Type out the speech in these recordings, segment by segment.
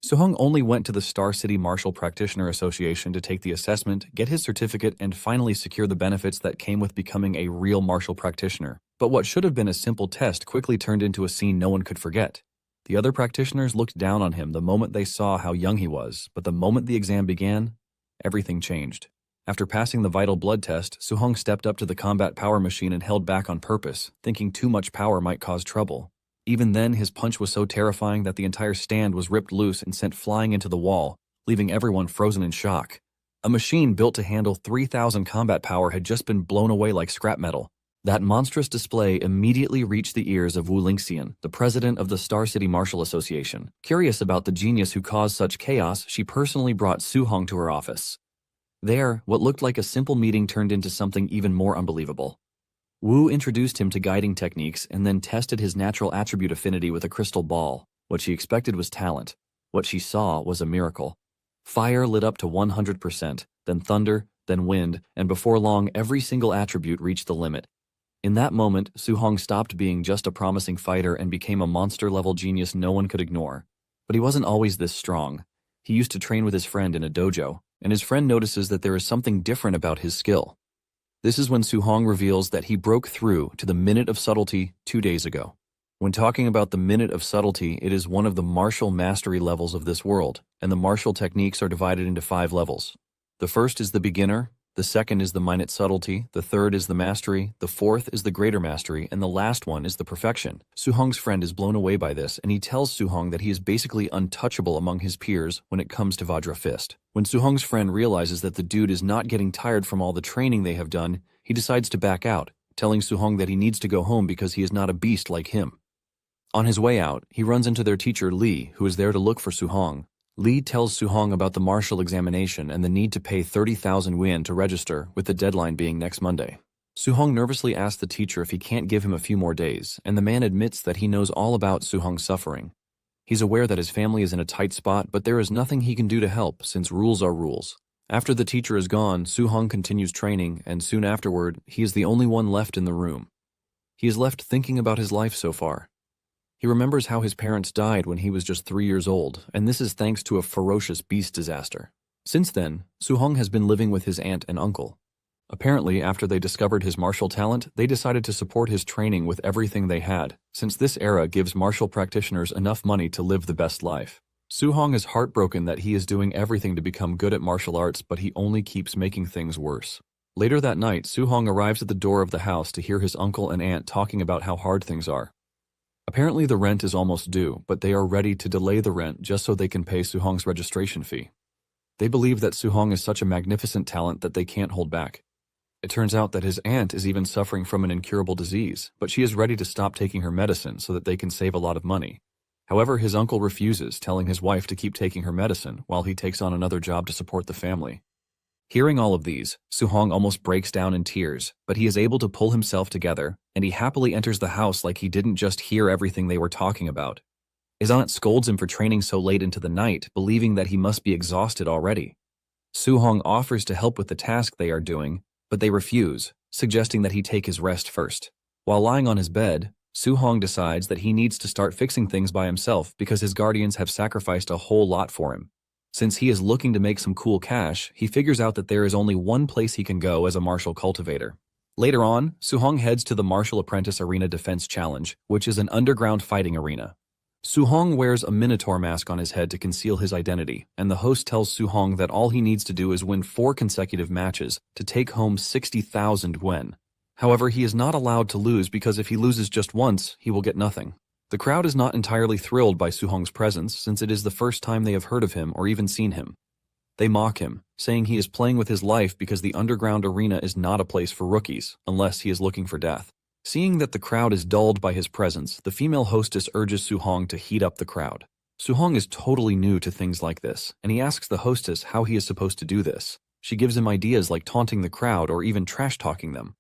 Suhong only went to the Star City Martial Practitioner Association to take the assessment, get his certificate, and finally secure the benefits that came with becoming a real martial practitioner. But what should have been a simple test quickly turned into a scene no one could forget. The other practitioners looked down on him the moment they saw how young he was, but the moment the exam began, everything changed. After passing the vital blood test, Suhong stepped up to the combat power machine and held back on purpose, thinking too much power might cause trouble. Even then, his punch was so terrifying that the entire stand was ripped loose and sent flying into the wall, leaving everyone frozen in shock. A machine built to handle 3,000 combat power had just been blown away like scrap metal. That monstrous display immediately reached the ears of Wu Lingxian, the president of the Star City Martial Association. Curious about the genius who caused such chaos, she personally brought Suhong to her office. There, what looked like a simple meeting turned into something even more unbelievable. Wu introduced him to guiding techniques and then tested his natural attribute affinity with a crystal ball. What she expected was talent. What she saw was a miracle. Fire lit up to 100%, then thunder, then wind, and before long every single attribute reached the limit. In that moment, Suhong stopped being just a promising fighter and became a monster-level genius no one could ignore. But he wasn't always this strong. He used to train with his friend in a dojo, and his friend notices that there is something different about his skill. This is when Suhong reveals that he broke through to the Minute of Subtlety 2 days ago. When talking about the Minute of Subtlety, it is one of the martial mastery levels of this world, and the martial techniques are divided into 5 levels. The first is the beginner, the second is the minute subtlety, the third is the mastery, the fourth is the greater mastery, and the last one is the perfection. Suhong's friend is blown away by this, and he tells Suhong that he is basically untouchable among his peers when it comes to Vajra Fist. When Suhong's friend realizes that the dude is not getting tired from all the training they have done, he decides to back out, telling Suhong that he needs to go home because he is not a beast like him. On his way out, he runs into their teacher Li, who is there to look for Suhong. Li tells Suhong about the martial examination and the need to pay 30,000 yuan to register, with the deadline being next Monday. Suhong nervously asks the teacher if he can't give him a few more days, and the man admits that he knows all about Suhong's suffering. He's aware that his family is in a tight spot, but there is nothing he can do to help, since rules are rules. After the teacher is gone, Suhong continues training, and soon afterward, he is the only one left in the room. He is left thinking about his life so far. He remembers how his parents died when he was just 3 years old, and this is thanks to a ferocious beast disaster. Since then, Suhong has been living with his aunt and uncle. Apparently, after they discovered his martial talent, they decided to support his training with everything they had, since this era gives martial practitioners enough money to live the best life. Suhong is heartbroken that he is doing everything to become good at martial arts, but he only keeps making things worse. Later that night, Suhong arrives at the door of the house to hear his uncle and aunt talking about how hard things are. Apparently the rent is almost due, but they are ready to delay the rent just so they can pay Suhong's registration fee. They believe that Suhong is such a magnificent talent that they can't hold back. It turns out that his aunt is even suffering from an incurable disease, but she is ready to stop taking her medicine so that they can save a lot of money. However, his uncle refuses, telling his wife to keep taking her medicine while he takes on another job to support the family. Hearing all of these, Suhong almost breaks down in tears, but he is able to pull himself together, and he happily enters the house like he didn't just hear everything they were talking about. His aunt scolds him for training so late into the night, believing that he must be exhausted already. Suhong offers to help with the task they are doing, but they refuse, suggesting that he take his rest first. While lying on his bed, Suhong decides that he needs to start fixing things by himself because his guardians have sacrificed a whole lot for him. Since he is looking to make some cool cash, he figures out that there is only one place he can go as a martial cultivator. Later on, Suhong heads to the Martial Apprentice Arena Defense Challenge, which is an underground fighting arena. Suhong wears a minotaur mask on his head to conceal his identity, and the host tells Suhong that all he needs to do is win 4 consecutive matches to take home 60,000 yuan. However, he is not allowed to lose because if he loses just once, he will get nothing. The crowd is not entirely thrilled by Suhong's presence since it is the first time they have heard of him or even seen him. They mock him, saying he is playing with his life because the underground arena is not a place for rookies, unless he is looking for death. Seeing that the crowd is dulled by his presence, the female hostess urges Suhong to heat up the crowd. Suhong is totally new to things like this, and he asks the hostess how he is supposed to do this. She gives him ideas like taunting the crowd or even trash-talking them.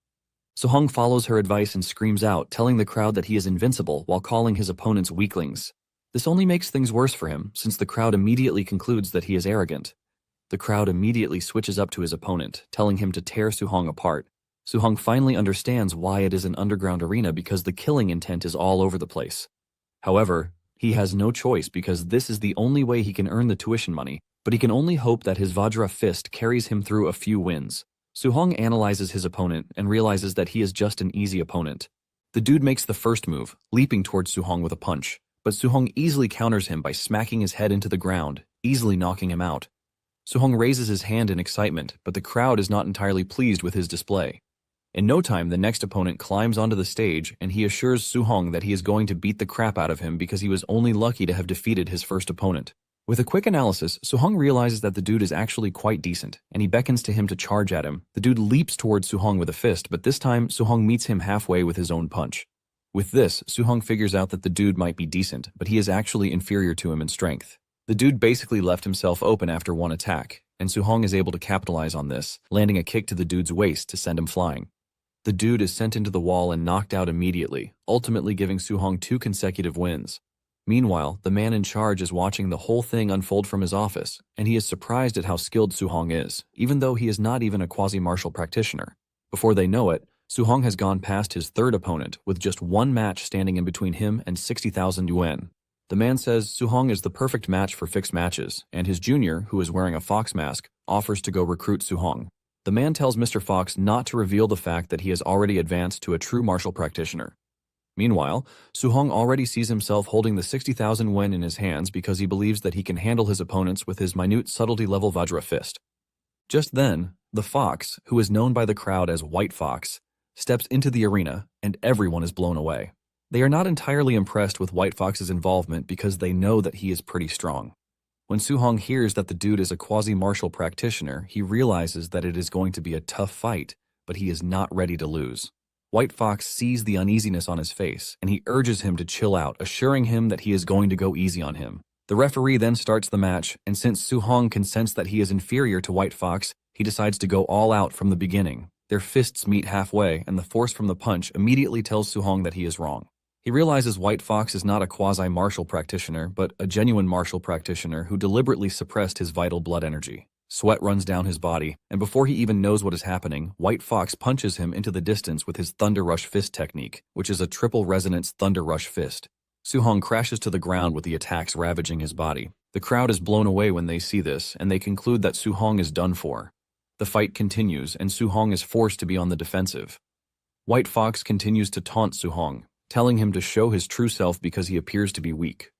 Suhong follows her advice and screams out, telling the crowd that he is invincible while calling his opponents weaklings. This only makes things worse for him, since the crowd immediately concludes that he is arrogant. The crowd immediately switches up to his opponent, telling him to tear Suhong apart. Suhong finally understands why it is an underground arena because the killing intent is all over the place. However, He has no choice because this is the only way he can earn the tuition money, but he can only hope that his Vajra fist carries him through a few wins. Suhong analyzes his opponent and realizes that he is just an easy opponent. The dude makes the first move, leaping towards Suhong with a punch, but Suhong easily counters him by smacking his head into the ground, easily knocking him out. Suhong raises his hand in excitement, but the crowd is not entirely pleased with his display. In no time, the next opponent climbs onto the stage and he assures Suhong that he is going to beat the crap out of him because he was only lucky to have defeated his first opponent. With a quick analysis, Suhong realizes that the dude is actually quite decent, and he beckons to him to charge at him. The dude leaps towards Suhong with a fist, but this time, Suhong meets him halfway with his own punch. With this, Suhong figures out that the dude might be decent, but he is actually inferior to him in strength. The dude basically left himself open after one attack, and Suhong is able to capitalize on this, landing a kick to the dude's waist to send him flying. The dude is sent into the wall and knocked out immediately, ultimately giving Suhong 2 consecutive wins. Meanwhile, the man in charge is watching the whole thing unfold from his office, and he is surprised at how skilled Suhong is, even though he is not even a quasi-martial practitioner. Before they know it, Suhong has gone past his third opponent, with just one match standing in between him and 60,000 yuan. The man says Suhong is the perfect match for fixed matches, and his junior, who is wearing a fox mask, offers to go recruit Suhong. The man tells Mr. Fox not to reveal the fact that he has already advanced to a true martial practitioner. Meanwhile, Suhong already sees himself holding the 60,000 yen in his hands because he believes that he can handle his opponents with his minute subtlety-level Vajra fist. Just then, the fox, who is known by the crowd as White Fox, steps into the arena, and everyone is blown away. They are not entirely impressed with White Fox's involvement because they know that he is pretty strong. When Suhong hears that the dude is a quasi-martial practitioner, he realizes that it is going to be a tough fight, but he is not ready to lose. White Fox sees the uneasiness on his face, and he urges him to chill out, assuring him that he is going to go easy on him. The referee then starts the match, and since Suhong can sense that he is inferior to White Fox, he decides to go all out from the beginning. Their fists meet halfway, and the force from the punch immediately tells Suhong that he is wrong. He realizes White Fox is not a quasi-martial practitioner, but a genuine martial practitioner who deliberately suppressed his vital blood energy. Sweat runs down his body, and before he even knows what is happening, White Fox punches him into the distance with his Thunder Rush Fist technique, which is a triple resonance Thunder Rush Fist. Suhong crashes to the ground with the attacks ravaging his body. The crowd is blown away when they see this, and they conclude that Suhong is done for. The fight continues, and Suhong is forced to be on the defensive. White Fox continues to taunt Suhong, telling him to show his true self because he appears to be weak.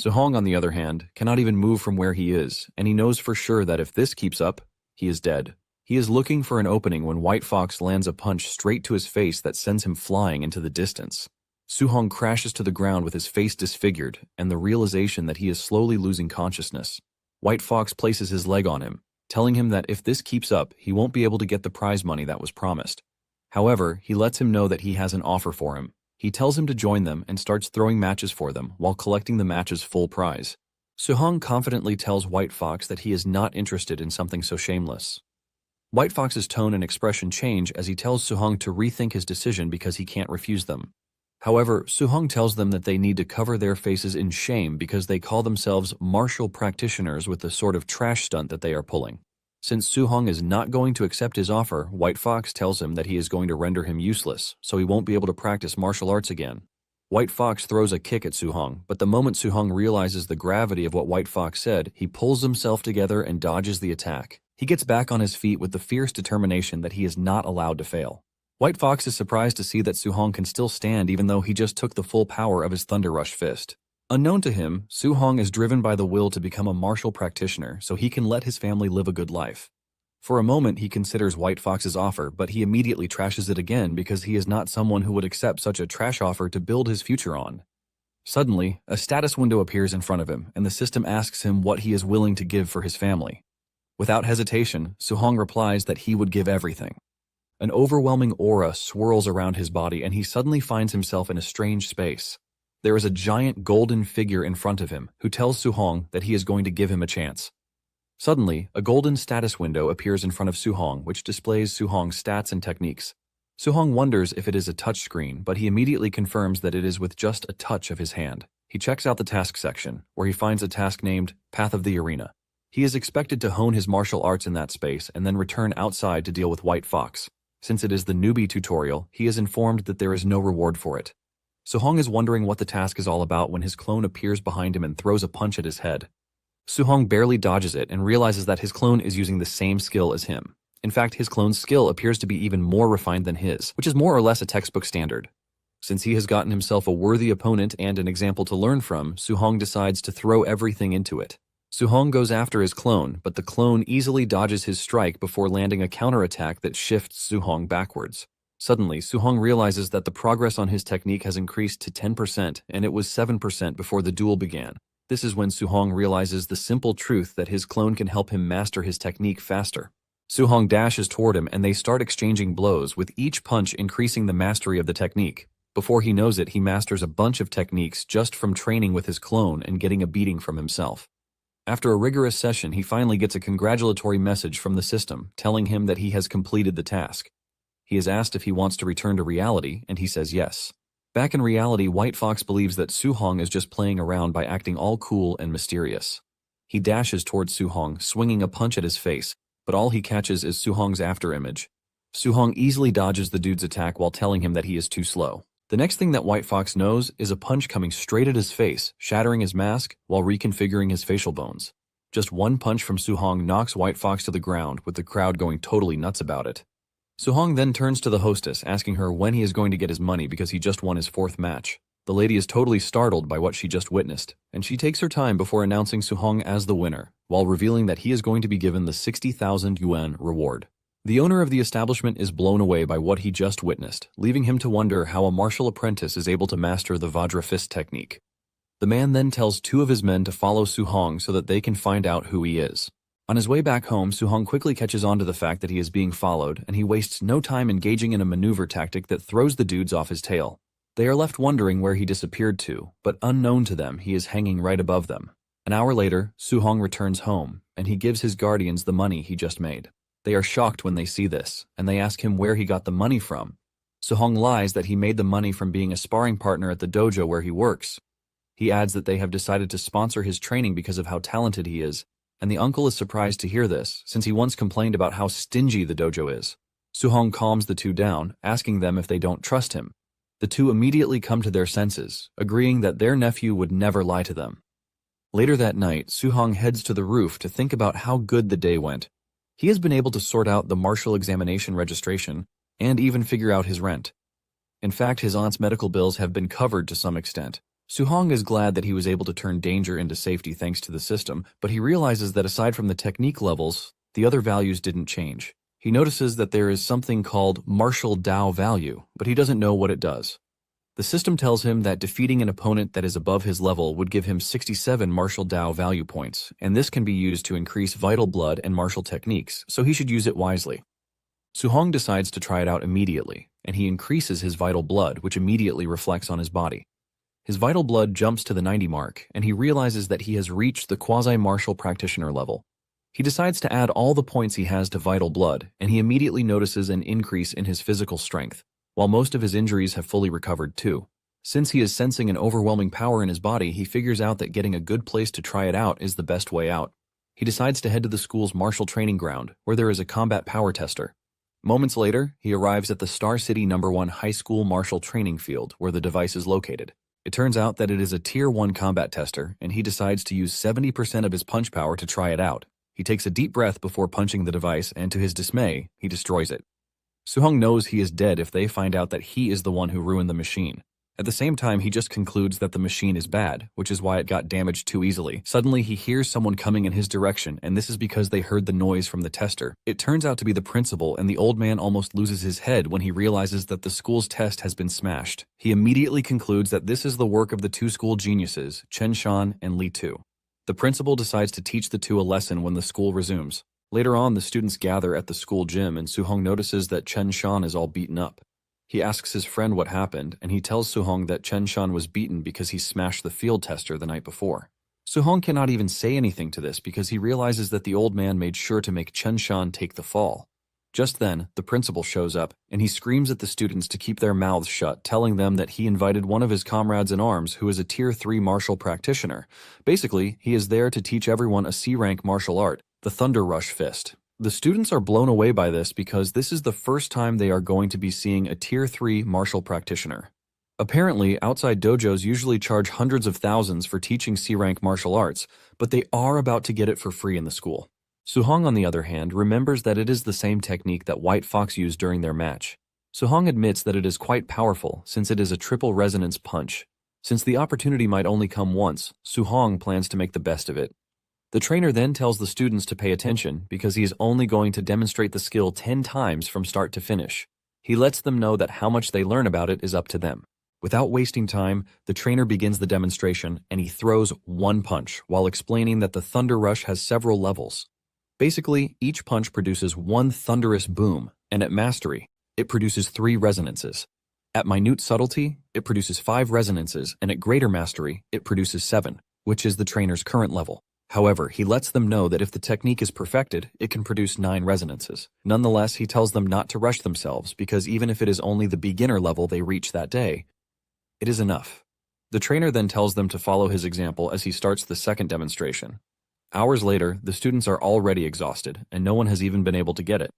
Suhong, on the other hand, cannot even move from where he is, and he knows for sure that if this keeps up, he is dead. He is looking for an opening when White Fox lands a punch straight to his face that sends him flying into the distance. Suhong crashes to the ground with his face disfigured and the realization that he is slowly losing consciousness. White Fox places his leg on him, telling him that if this keeps up, he won't be able to get the prize money that was promised. However, he lets him know that he has an offer for him. He tells him to join them and starts throwing matches for them while collecting the match's full prize. Suhong confidently tells White Fox that he is not interested in something so shameless. White Fox's tone and expression change as he tells Suhong to rethink his decision because he can't refuse them. However, Suhong tells them that they need to cover their faces in shame because they call themselves martial practitioners with the sort of trash stunt that they are pulling. Since Suhong is not going to accept his offer, White Fox tells him that he is going to render him useless, so he won't be able to practice martial arts again. White Fox throws a kick at Suhong, but the moment Suhong realizes the gravity of what White Fox said, he pulls himself together and dodges the attack. He gets back on his feet with the fierce determination that he is not allowed to fail. White Fox is surprised to see that Suhong can still stand even though he just took the full power of his Thunder Rush Fist. Unknown to him, Suhong is driven by the will to become a martial practitioner so he can let his family live a good life. For a moment, he considers White Fox's offer, but he immediately trashes it again because he is not someone who would accept such a trash offer to build his future on. Suddenly, a status window appears in front of him, and the system asks him what he is willing to give for his family. Without hesitation, Suhong replies that he would give everything. An overwhelming aura swirls around his body, and he suddenly finds himself in a strange space. There is a giant golden figure in front of him who tells Suhong that he is going to give him a chance. Suddenly, a golden status window appears in front of Suhong, which displays Suhong's stats and techniques. Suhong wonders if it is a touchscreen, but he immediately confirms that it is with just a touch of his hand. He checks out the task section, where he finds a task named Path of the Arena. He is expected to hone his martial arts in that space and then return outside to deal with White Fox. Since it is the newbie tutorial, he is informed that there is no reward for it. Suhong is wondering what the task is all about when his clone appears behind him and throws a punch at his head. Suhong barely dodges it and realizes that his clone is using the same skill as him. In fact, his clone's skill appears to be even more refined than his, which is more or less a textbook standard. Since he has gotten himself a worthy opponent and an example to learn from, Suhong decides to throw everything into it. Suhong goes after his clone, but the clone easily dodges his strike before landing a counterattack that shifts Suhong backwards. Suddenly, Suhong realizes that the progress on his technique has increased to 10%, and it was 7% before the duel began. This is when Suhong realizes the simple truth that his clone can help him master his technique faster. Suhong dashes toward him and they start exchanging blows, with each punch increasing the mastery of the technique. Before he knows it, he masters a bunch of techniques just from training with his clone and getting a beating from himself. After a rigorous session, he finally gets a congratulatory message from the system telling him that he has completed the task. He is asked if he wants to return to reality, and he says yes. Back in reality, White Fox believes that Suhong is just playing around by acting all cool and mysterious. He dashes towards Suhong, swinging a punch at his face, but all he catches is Suhong's afterimage. Suhong easily dodges the dude's attack while telling him that he is too slow. The next thing that White Fox knows is a punch coming straight at his face, shattering his mask while reconfiguring his facial bones. Just one punch from Suhong knocks White Fox to the ground, with the crowd going totally nuts about it. Suhong then turns to the hostess, asking her when he is going to get his money because he just won his 4th match. The lady is totally startled by what she just witnessed, and she takes her time before announcing Suhong as the winner, while revealing that he is going to be given the 60,000 yuan reward. The owner of the establishment is blown away by what he just witnessed, leaving him to wonder how a martial apprentice is able to master the Vajra fist technique. The man then tells 2 of his men to follow Suhong so that they can find out who he is. On his way back home, Suhong quickly catches on to the fact that he is being followed, and he wastes no time engaging in a maneuver tactic that throws the dudes off his tail. They are left wondering where he disappeared to, but unknown to them, he is hanging right above them. An hour later, Suhong returns home, and he gives his guardians the money he just made. They are shocked when they see this, and they ask him where he got the money from. Suhong lies that he made the money from being a sparring partner at the dojo where he works. He adds that they have decided to sponsor his training because of how talented he is, and the uncle is surprised to hear this, since he once complained about how stingy the dojo is. Suhong calms the 2 down, asking them if they don't trust him. The 2 immediately come to their senses, agreeing that their nephew would never lie to them. Later that night, Suhong heads to the roof to think about how good the day went. He has been able to sort out the martial examination registration and even figure out his rent. In fact, his aunt's medical bills have been covered to some extent. Suhong is glad that he was able to turn danger into safety thanks to the system, but he realizes that aside from the technique levels, the other values didn't change. He notices that there is something called martial Dao value, but he doesn't know what it does. The system tells him that defeating an opponent that is above his level would give him 67 martial Dao value points, and this can be used to increase vital blood and martial techniques, so he should use it wisely. Suhong decides to try it out immediately, and he increases his vital blood, which immediately reflects on his body. His vital blood jumps to the 90 mark, and he realizes that he has reached the quasi-martial practitioner level. He decides to add all the points he has to vital blood, and he immediately notices an increase in his physical strength, while most of his injuries have fully recovered too. Since he is sensing an overwhelming power in his body, he figures out that getting a good place to try it out is the best way out. He decides to head to the school's martial training ground, where there is a combat power tester. Moments later, he arrives at the Star City No. 1 high school martial training field, where the device is located. It turns out that it is a Tier 1 combat tester, and he decides to use 70% of his punch power to try it out. He takes a deep breath before punching the device, and to his dismay, he destroys it. Suhong knows he is dead if they find out that he is the one who ruined the machine. At the same time, he just concludes that the machine is bad, which is why it got damaged too easily. Suddenly, he hears someone coming in his direction, and this is because they heard the noise from the tester. It turns out to be the principal, and the old man almost loses his head when he realizes that the school's test has been smashed. He immediately concludes that this is the work of the 2 school geniuses, Chen Shan and Li Tu. The principal decides to teach the 2 a lesson when the school resumes. Later on, the students gather at the school gym, and Suhong notices that Chen Shan is all beaten up. He asks his friend what happened, and he tells Suhong that Chen Shan was beaten because he smashed the field tester the night before. Suhong cannot even say anything to this because he realizes that the old man made sure to make Chen Shan take the fall. Just then, the principal shows up, and he screams at the students to keep their mouths shut, telling them that he invited one of his comrades in arms who is a Tier 3 martial practitioner. Basically, he is there to teach everyone a C-rank martial art, the Thunder Rush Fist. The students are blown away by this because this is the first time they are going to be seeing a Tier 3 martial practitioner. Apparently, outside dojos usually charge hundreds of thousands for teaching C-rank martial arts, but they are about to get it for free in the school. Suhong, on the other hand, remembers that it is the same technique that White Fox used during their match. Suhong admits that it is quite powerful since it is a triple resonance punch. Since the opportunity might only come once, Suhong plans to make the best of it. The trainer then tells the students to pay attention because he is only going to demonstrate the skill 10 times from start to finish. He lets them know that how much they learn about it is up to them. Without wasting time, the trainer begins the demonstration and he throws one punch while explaining that the Thunder Rush has several levels. Basically, each punch produces one thunderous boom, and at mastery, it produces 3 resonances. At minute subtlety, it produces 5 resonances, and at greater mastery, it produces 7, which is the trainer's current level. However, he lets them know that if the technique is perfected, it can produce 9 resonances. Nonetheless, he tells them not to rush themselves because even if it is only the beginner level they reach that day, it is enough. The trainer then tells them to follow his example as he starts the second demonstration. Hours later, the students are already exhausted, and no one has even been able to get it.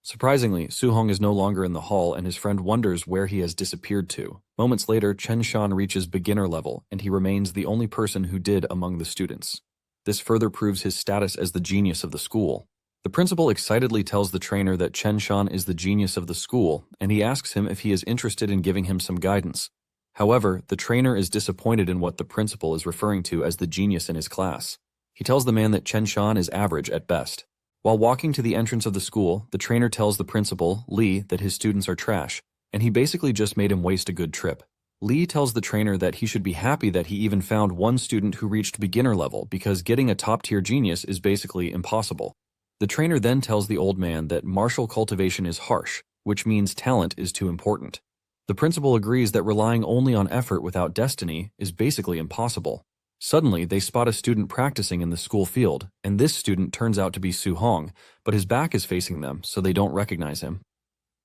Surprisingly, Suhong is no longer in the hall and his friend wonders where he has disappeared to. Moments later, Chen Shan reaches beginner level, and he remains the only person who did among the students. This further proves his status as the genius of the school. The principal excitedly tells the trainer that Chen Shan is the genius of the school, and he asks him if he is interested in giving him some guidance. However, the trainer is disappointed in what the principal is referring to as the genius in his class. He tells the man that Chen Shan is average at best. While walking to the entrance of the school, the trainer tells the principal, Li, that his students are trash, and he basically just made him waste a good trip. Li tells the trainer that he should be happy that he even found one student who reached beginner level because getting a top-tier genius is basically impossible. The trainer then tells the old man that martial cultivation is harsh, which means talent is too important. The principal agrees that relying only on effort without destiny is basically impossible. Suddenly, they spot a student practicing in the school field, and this student turns out to be Suhong, but his back is facing them, so they don't recognize him.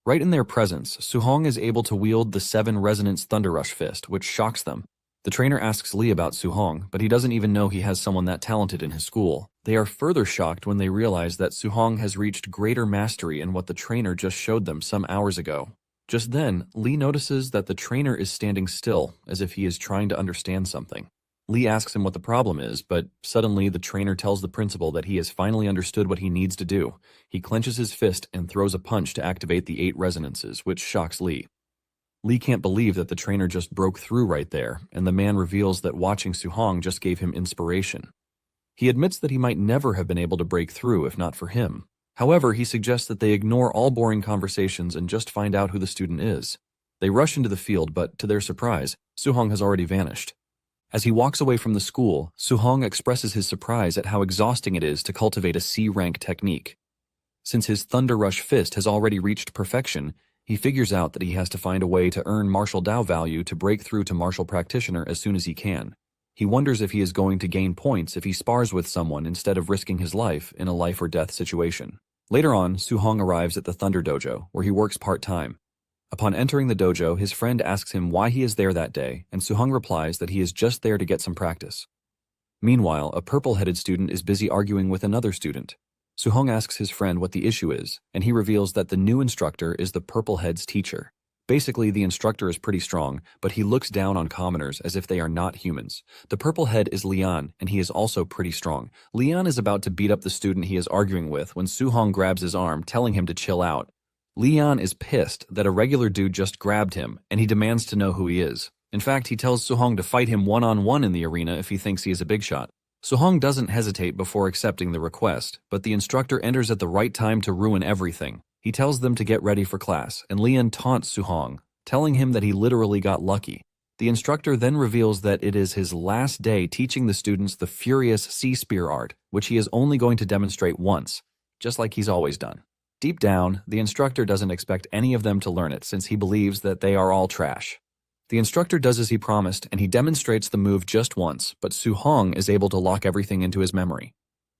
Right in their presence, Suhong is able to wield the 7 Resonance Thunder Rush Fist, which shocks them. The trainer asks Li about Suhong, but he doesn't even know he has someone that talented in his school. They are further shocked when they realize that Suhong has reached greater mastery in what the trainer just showed them some hours ago. Just then, Li notices that the trainer is standing still, as if he is trying to understand something. Li asks him what the problem is, but suddenly the trainer tells the principal that he has finally understood what he needs to do. He clenches his fist and throws a punch to activate the 8 resonances, which shocks Li. Li can't believe that the trainer just broke through right there, and the man reveals that watching Suhong just gave him inspiration. He admits that he might never have been able to break through if not for him. However, he suggests that they ignore all boring conversations and just find out who the student is. They rush into the field, but to their surprise, Suhong has already vanished. As he walks away from the school, Suhong expresses his surprise at how exhausting it is to cultivate a C-rank technique. Since his Thunder Rush Fist has already reached perfection, he figures out that he has to find a way to earn martial Dao value to break through to martial practitioner as soon as he can. He wonders if he is going to gain points if he spars with someone instead of risking his life in a life-or-death situation. Later on, Suhong arrives at the Thunder Dojo, where he works part-time. Upon entering the dojo, his friend asks him why he is there that day, and Suhong replies that he is just there to get some practice. Meanwhile, a purple-headed student is busy arguing with another student. Suhong asks his friend what the issue is, and he reveals that the new instructor is the purple head's teacher. Basically, the instructor is pretty strong, but he looks down on commoners as if they are not humans. The purple head is Lian, and he is also pretty strong. Lian is about to beat up the student he is arguing with when Suhong grabs his arm, telling him to chill out. Lian is pissed that a regular dude just grabbed him, and he demands to know who he is. In fact, he tells Suhong to fight him one-on-one in the arena if he thinks he is a big shot. Suhong doesn't hesitate before accepting the request, but the instructor enters at the right time to ruin everything. He tells them to get ready for class, and Lian taunts Suhong, telling him that he literally got lucky. The instructor then reveals that it is his last day teaching the students the furious sea spear art, which he is only going to demonstrate once, just like he's always done. Deep down, the instructor doesn't expect any of them to learn it since he believes that they are all trash. The instructor does as he promised, and he demonstrates the move just once, but Suhong is able to lock everything into his memory.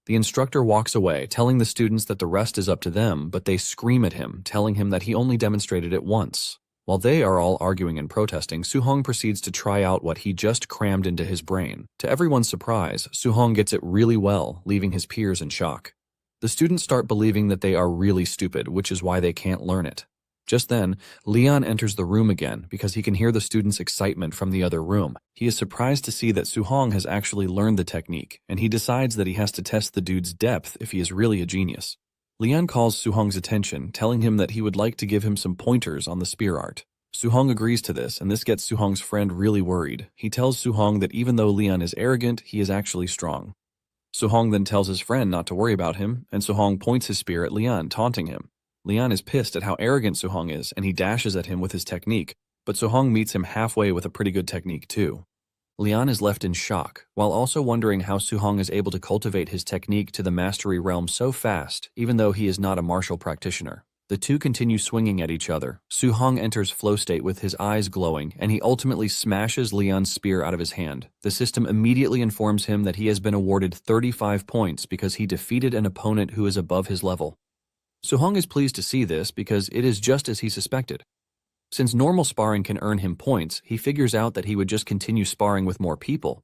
The instructor walks away, telling the students that the rest is up to them, but they scream at him, telling him that he only demonstrated it once. While they are all arguing and protesting, Suhong proceeds to try out what he just crammed into his brain. To everyone's surprise, Suhong gets it really well, leaving his peers in shock. The students start believing that they are really stupid, which is why they can't learn it. Just then, Leon enters the room again because he can hear the students' excitement from the other room. He is surprised to see that Suhong has actually learned the technique, and he decides that he has to test the dude's depth if he is really a genius. Leon calls Suhong's attention, telling him that he would like to give him some pointers on the spear art. Suhong agrees to this, and this gets Suhong's friend really worried. He tells Suhong that even though Leon is arrogant, he is actually strong. Suhong then tells his friend not to worry about him, and Suhong points his spear at Leon, taunting him. Leon is pissed at how arrogant Suhong is, and he dashes at him with his technique, but Suhong meets him halfway with a pretty good technique too. Leon is left in shock, while also wondering how Suhong is able to cultivate his technique to the mastery realm so fast, even though he is not a martial practitioner. The two continue swinging at each other. Suhong enters flow state with his eyes glowing, and he ultimately smashes Leon's spear out of his hand. The system immediately informs him that he has been awarded 35 points because he defeated an opponent who is above his level. Suhong is pleased to see this because it is just as he suspected. Since normal sparring can earn him points, he figures out that he would just continue sparring with more people.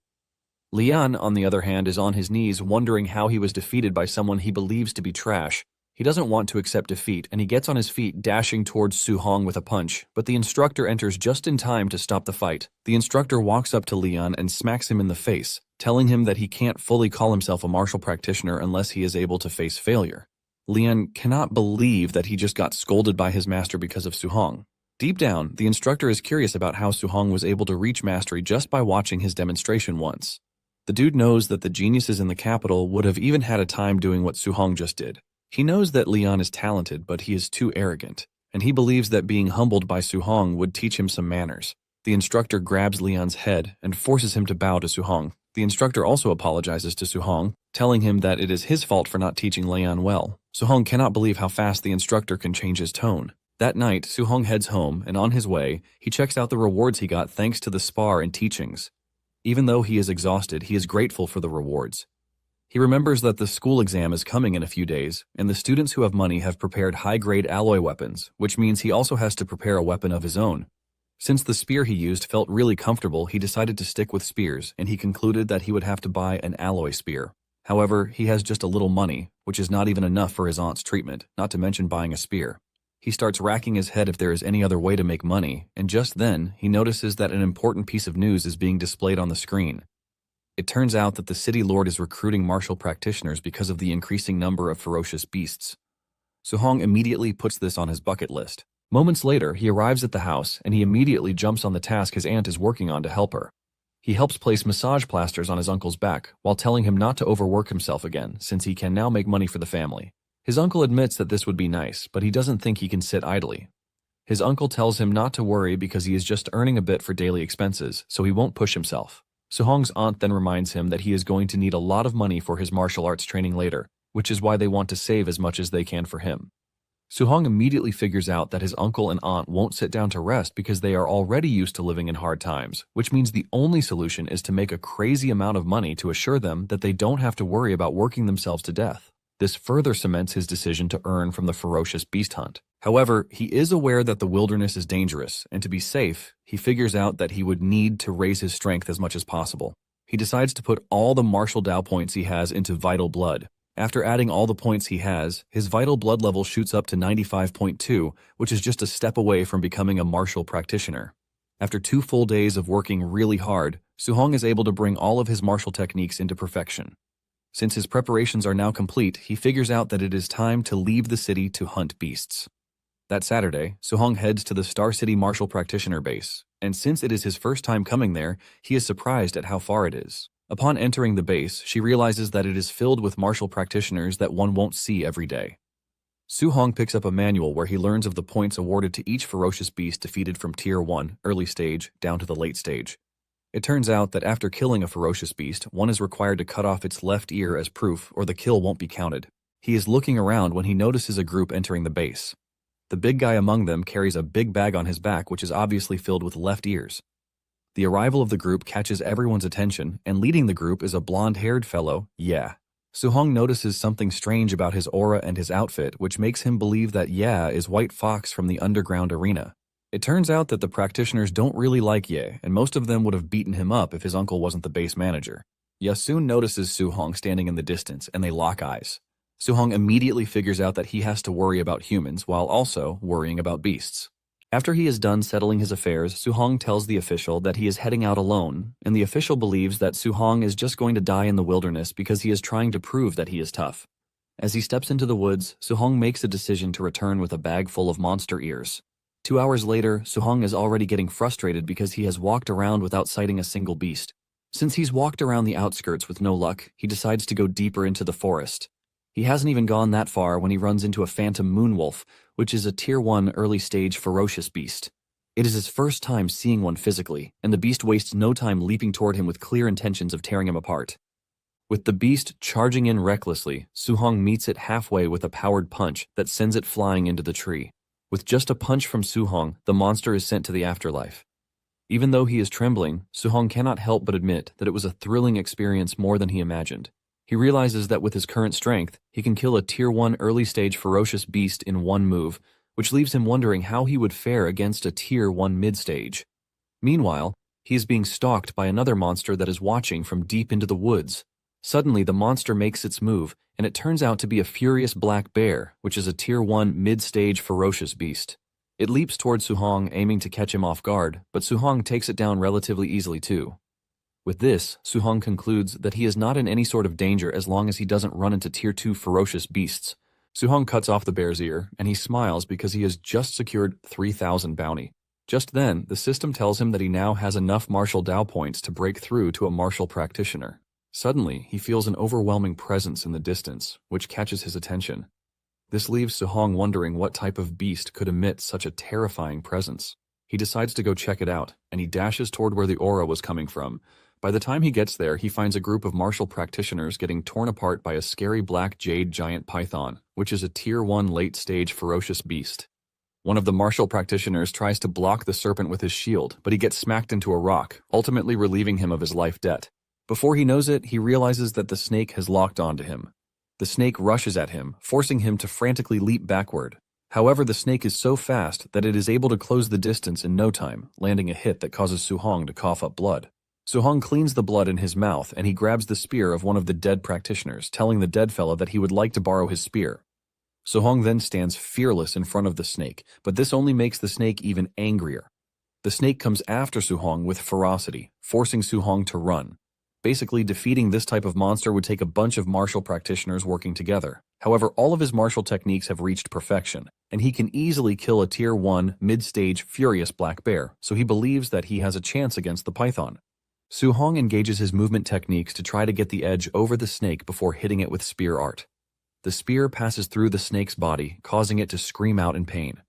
Leon, on the other hand, is on his knees wondering how he was defeated by someone he believes to be trash. He doesn't want to accept defeat, and he gets on his feet, dashing towards Suhong with a punch, but the instructor enters just in time to stop the fight. The instructor walks up to Leon and smacks him in the face, telling him that he can't fully call himself a martial practitioner unless he is able to face failure. Leon cannot believe that he just got scolded by his master because of Suhong. Deep down, the instructor is curious about how Suhong was able to reach mastery just by watching his demonstration once. The dude knows that the geniuses in the capital would have even had a time doing what Suhong just did. He knows that Leon is talented, but he is too arrogant, and he believes that being humbled by Suhong would teach him some manners. The instructor grabs Leon's head and forces him to bow to Suhong. The instructor also apologizes to Suhong, telling him that it is his fault for not teaching Leon well. Suhong cannot believe how fast the instructor can change his tone. That night, Suhong heads home, and on his way, he checks out the rewards he got thanks to the spar and teachings. Even though he is exhausted, he is grateful for the rewards. He remembers that the school exam is coming in a few days, and the students who have money have prepared high-grade alloy weapons, which means he also has to prepare a weapon of his own. Since the spear he used felt really comfortable, he decided to stick with spears, and he concluded that he would have to buy an alloy spear. However, he has just a little money, which is not even enough for his aunt's treatment, not to mention buying a spear. He starts racking his head if there is any other way to make money, and just then, he notices that an important piece of news is being displayed on the screen. It turns out that the city lord is recruiting martial practitioners because of the increasing number of ferocious beasts. Suhong immediately puts this on his bucket list. Moments later, he arrives at the house, and he immediately jumps on the task his aunt is working on to help her. He helps place massage plasters on his uncle's back, while telling him not to overwork himself again, since he can now make money for the family. His uncle admits that this would be nice, but he doesn't think he can sit idly. His uncle tells him not to worry because he is just earning a bit for daily expenses, so he won't push himself. Suhong's aunt then reminds him that he is going to need a lot of money for his martial arts training later, which is why they want to save as much as they can for him. Suhong immediately figures out that his uncle and aunt won't sit down to rest because they are already used to living in hard times, which means the only solution is to make a crazy amount of money to assure them that they don't have to worry about working themselves to death. This further cements his decision to earn from the ferocious beast hunt. However, he is aware that the wilderness is dangerous, and to be safe, he figures out that he would need to raise his strength as much as possible. He decides to put all the martial Dao points he has into vital blood. After adding all the points he has, his vital blood level shoots up to 95.2, which is just a step away from becoming a martial practitioner. After 2 full days of working really hard, Suhong is able to bring all of his martial techniques into perfection. Since his preparations are now complete, he figures out that it is time to leave the city to hunt beasts. That Saturday, Suhong heads to the Star City Martial Practitioner base, and since it is his first time coming there, he is surprised at how far it is. Upon entering the base, she realizes that it is filled with martial practitioners that one won't see every day. Suhong picks up a manual where he learns of the points awarded to each ferocious beast defeated from Tier 1, early stage, down to the late stage. It turns out that after killing a ferocious beast, one is required to cut off its left ear as proof or the kill won't be counted. He is looking around when he notices a group entering the base. The big guy among them carries a big bag on his back which is obviously filled with left ears. The arrival of the group catches everyone's attention, and leading the group is a blonde-haired fellow, Yeah. Suhong notices something strange about his aura and his outfit, which makes him believe that Yeah is White Fox from the underground arena. It turns out that the practitioners don't really like Ye, and most of them would have beaten him up if his uncle wasn't the base manager. Ye soon notices Suhong standing in the distance, and they lock eyes. Suhong immediately figures out that he has to worry about humans while also worrying about beasts. After he is done settling his affairs, Suhong tells the official that he is heading out alone, and the official believes that Suhong is just going to die in the wilderness because he is trying to prove that he is tough. As he steps into the woods, Suhong makes a decision to return with a bag full of monster ears. 2 hours later, Suhong is already getting frustrated because he has walked around without sighting a single beast. Since he's walked around the outskirts with no luck, he decides to go deeper into the forest. He hasn't even gone that far when he runs into a phantom moonwolf, which is a Tier 1 early-stage ferocious beast. It is his first time seeing one physically, and the beast wastes no time leaping toward him with clear intentions of tearing him apart. With the beast charging in recklessly, Suhong meets it halfway with a powered punch that sends it flying into the tree. With just a punch from Suhong, the monster is sent to the afterlife. Even though he is trembling, Suhong cannot help but admit that it was a thrilling experience more than he imagined. He realizes that with his current strength, he can kill a Tier 1 early-stage ferocious beast in one move, which leaves him wondering how he would fare against a Tier 1 mid-stage. Meanwhile, he is being stalked by another monster that is watching from deep into the woods. Suddenly, the monster makes its move, and it turns out to be a furious black bear, which is a Tier 1 mid-stage ferocious beast. It leaps toward Suhong, aiming to catch him off guard, but Suhong takes it down relatively easily too. With this, Suhong concludes that he is not in any sort of danger as long as he doesn't run into Tier 2 ferocious beasts. Suhong cuts off the bear's ear, and he smiles because he has just secured 3,000 bounty. Just then, the system tells him that he now has enough martial Dao points to break through to a martial practitioner. Suddenly, he feels an overwhelming presence in the distance, which catches his attention. This leaves Suhong wondering what type of beast could emit such a terrifying presence. He decides to go check it out, and he dashes toward where the aura was coming from. By the time he gets there, he finds a group of martial practitioners getting torn apart by a scary black jade giant python, which is a Tier 1 late-stage ferocious beast. One of the martial practitioners tries to block the serpent with his shield, but he gets smacked into a rock, ultimately relieving him of his life debt. Before he knows it, he realizes that the snake has locked onto him. The snake rushes at him, forcing him to frantically leap backward. However, the snake is so fast that it is able to close the distance in no time, landing a hit that causes Suhong to cough up blood. Suhong cleans the blood in his mouth, and he grabs the spear of one of the dead practitioners, telling the dead fellow that he would like to borrow his spear. Suhong then stands fearless in front of the snake, but this only makes the snake even angrier. The snake comes after Suhong with ferocity, forcing Suhong to run. Basically, defeating this type of monster would take a bunch of martial practitioners working together. However, all of his martial techniques have reached perfection, and he can easily kill a Tier 1 mid-stage furious black bear, so he believes that he has a chance against the python. Suhong engages his movement techniques to try to get the edge over the snake before hitting it with spear art. The spear passes through the snake's body, causing it to scream out in pain.